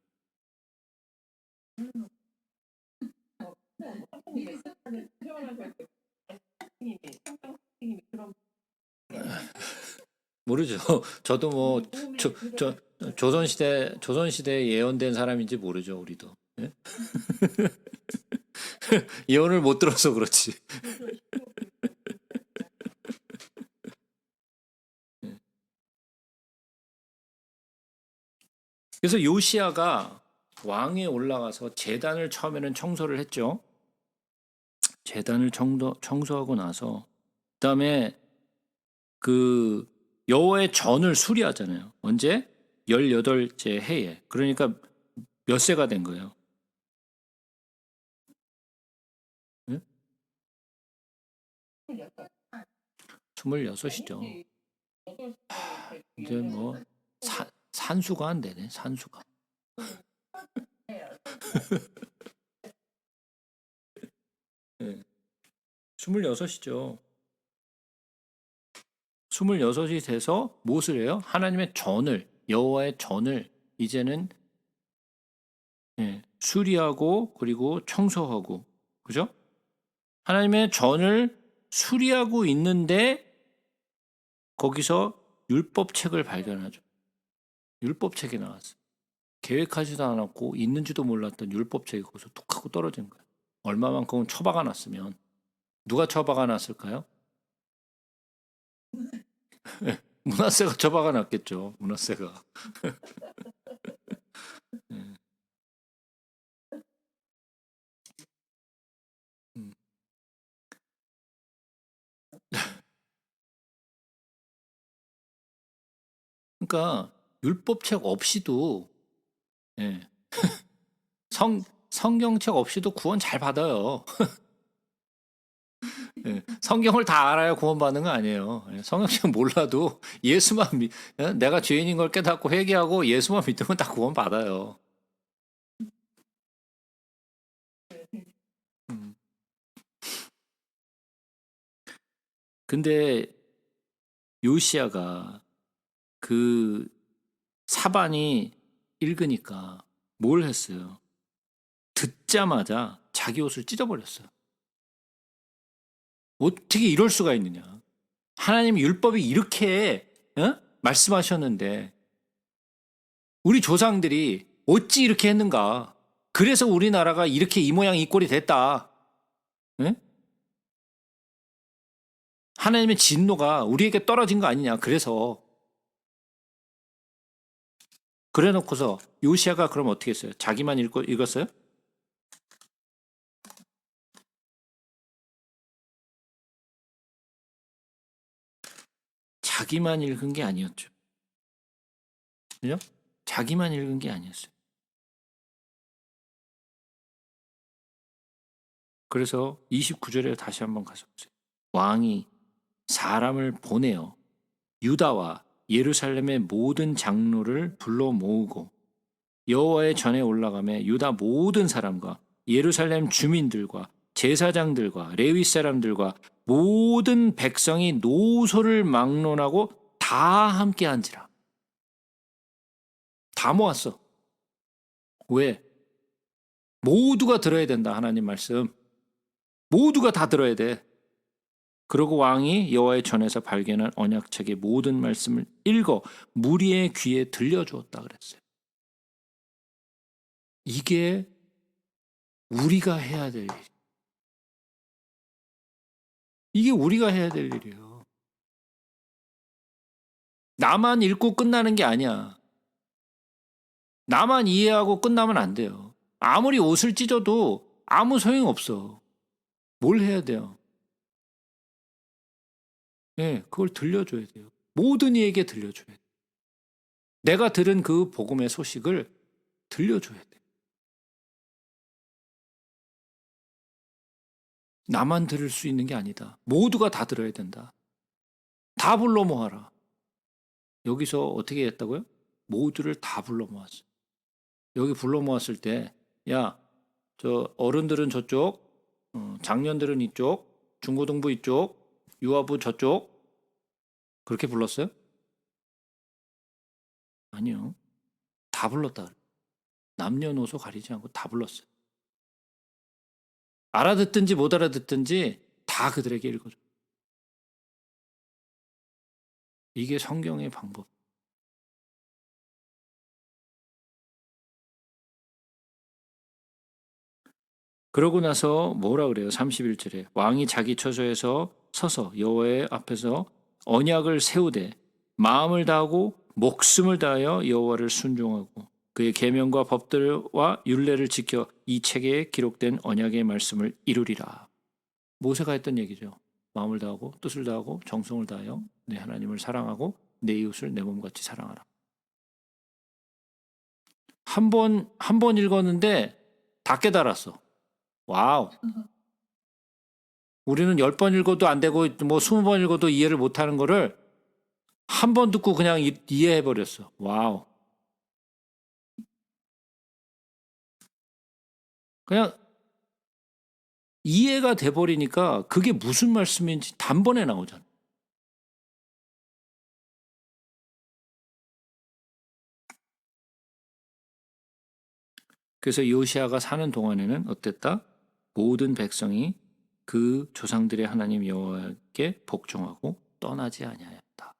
[SPEAKER 1] 모르죠. 저도 뭐 조선시대에 예언된 사람인지 모르죠, 우리도. 예? 예언을 못 들어서 그렇지. 그래서 요시아가 왕에 올라가서 제단을 처음에는 청소를 했죠. 제단을 청소하고 나서 그다음에 그 여호와의 전을 수리하잖아요. 언제? 18째 해에. 그러니까 몇 세가 된 거예요? 네? 26이죠. 이제 뭐 산수가 안 되네, 산수가. 네. 26이죠. 26이 돼서 무엇을 해요? 하나님의 전을, 여호와의 전을 이제는 수리하고 그리고 청소하고, 그죠? 하나님의 전을 수리하고 있는데 거기서 율법책을 발견하죠. 율법책이 나왔어요. 계획하지도 않았고 있는지도 몰랐던 율법책이 거기서 툭 하고 떨어진 거예요. 얼마만큼은 처박아 놨으면 누가 처박아 놨을까요? 문하세가 처박아 놨겠죠. 문하세가. 그러니까 율법책 없이도 성경책 없이도 구원 잘 받아요. 성경을 다 알아야 구원받는 거 아니에요. 성경책 몰라도 내가 죄인인 걸 깨닫고 회개하고 예수만 믿으면 다 구원받아요. 근데 요시아가 그 사반이 읽으니까 뭘 했어요? 듣자마자 자기 옷을 찢어버렸어요. 어떻게 이럴 수가 있느냐? 하나님 율법이 이렇게 말씀하셨는데 우리 조상들이 어찌 이렇게 했는가? 그래서 우리나라가 이렇게 이 모양 이 꼴이 됐다. 예? 하나님의 진노가 우리에게 떨어진 거 아니냐. 그래 놓고서 요시아가 그럼 어떻게 했어요? 자기만 읽었어요? 자기만 읽은 게 아니었죠. 그죠? 자기만 읽은 게 아니었어요. 그래서 29절에 다시 한번 가서 보세요. 왕이 사람을 보내어 유다와 예루살렘의 모든 장로를 불러 모으고 여호와의 전에 올라가며 유다 모든 사람과 예루살렘 주민들과 제사장들과 레위 사람들과 모든 백성이 노소를 막론하고 다 함께 한지라. 다 모았어. 왜? 모두가 들어야 된다. 하나님 말씀. 모두가 다 들어야 돼. 그러고 왕이 여호와의 전에서 발견한 언약책의 모든 말씀을 읽어 무리의 귀에 들려주었다 그랬어요. 이게 우리가 해야 될 일. 이게 우리가 해야 될 일이에요. 나만 읽고 끝나는 게 아니야. 나만 이해하고 끝나면 안 돼요. 아무리 옷을 찢어도 아무 소용없어. 뭘 해야 돼요? 네, 그걸 들려줘야 돼요. 모든 이에게 들려줘야 돼요. 내가 들은 그 복음의 소식을 들려줘야 돼요. 나만 들을 수 있는 게 아니다. 모두가 다 들어야 된다. 다 불러 모아라. 여기서 어떻게 했다고요? 모두를 다 불러 모았어. 여기 불러 모았을 때, 야, 저 어른들은 저쪽, 장년들은 이쪽, 중고등부 이쪽, 유아부 저쪽, 그렇게 불렀어요? 아니요. 다 불렀다. 남녀노소 가리지 않고 다 불렀어요. 알아듣든지 못 알아듣든지 다 그들에게 읽어줘. 이게 성경의 방법. 그러고 나서 뭐라 그래요? 31절에 왕이 자기 처소에서 서서 여호와의 앞에서 언약을 세우되 마음을 다하고 목숨을 다하여 여호와를 순종하고 그의 계명과 법들과 율례를 지켜 이 책에 기록된 언약의 말씀을 이루리라. 모세가 했던 얘기죠. 마음을 다하고 뜻을 다하고 정성을 다하여 내 하나님을 사랑하고 내 이웃을 내 몸같이 사랑하라. 한 번 읽었는데 다 깨달았어. 와우. 우리는 10번 읽어도 안 되고 뭐 20번 읽어도 이해를 못하는 거를 한 번 듣고 그냥 이해해버렸어. 와우. 그냥 이해가 돼버리니까 그게 무슨 말씀인지 단번에 나오잖아. 그래서 요시아가 사는 동안에는 어땠다? 모든 백성이 그 조상들의 하나님 여호와께 복종하고 떠나지 아니하였다.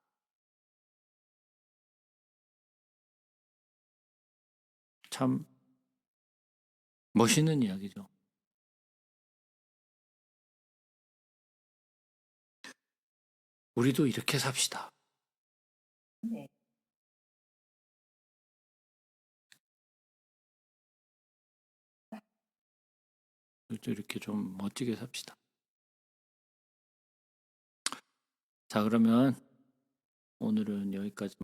[SPEAKER 1] 참 멋있는 이야기죠. 우리도 이렇게 삽시다.
[SPEAKER 2] 네.
[SPEAKER 1] 이렇게 좀 멋지게 삽시다. 자, 그러면 오늘은 여기까지.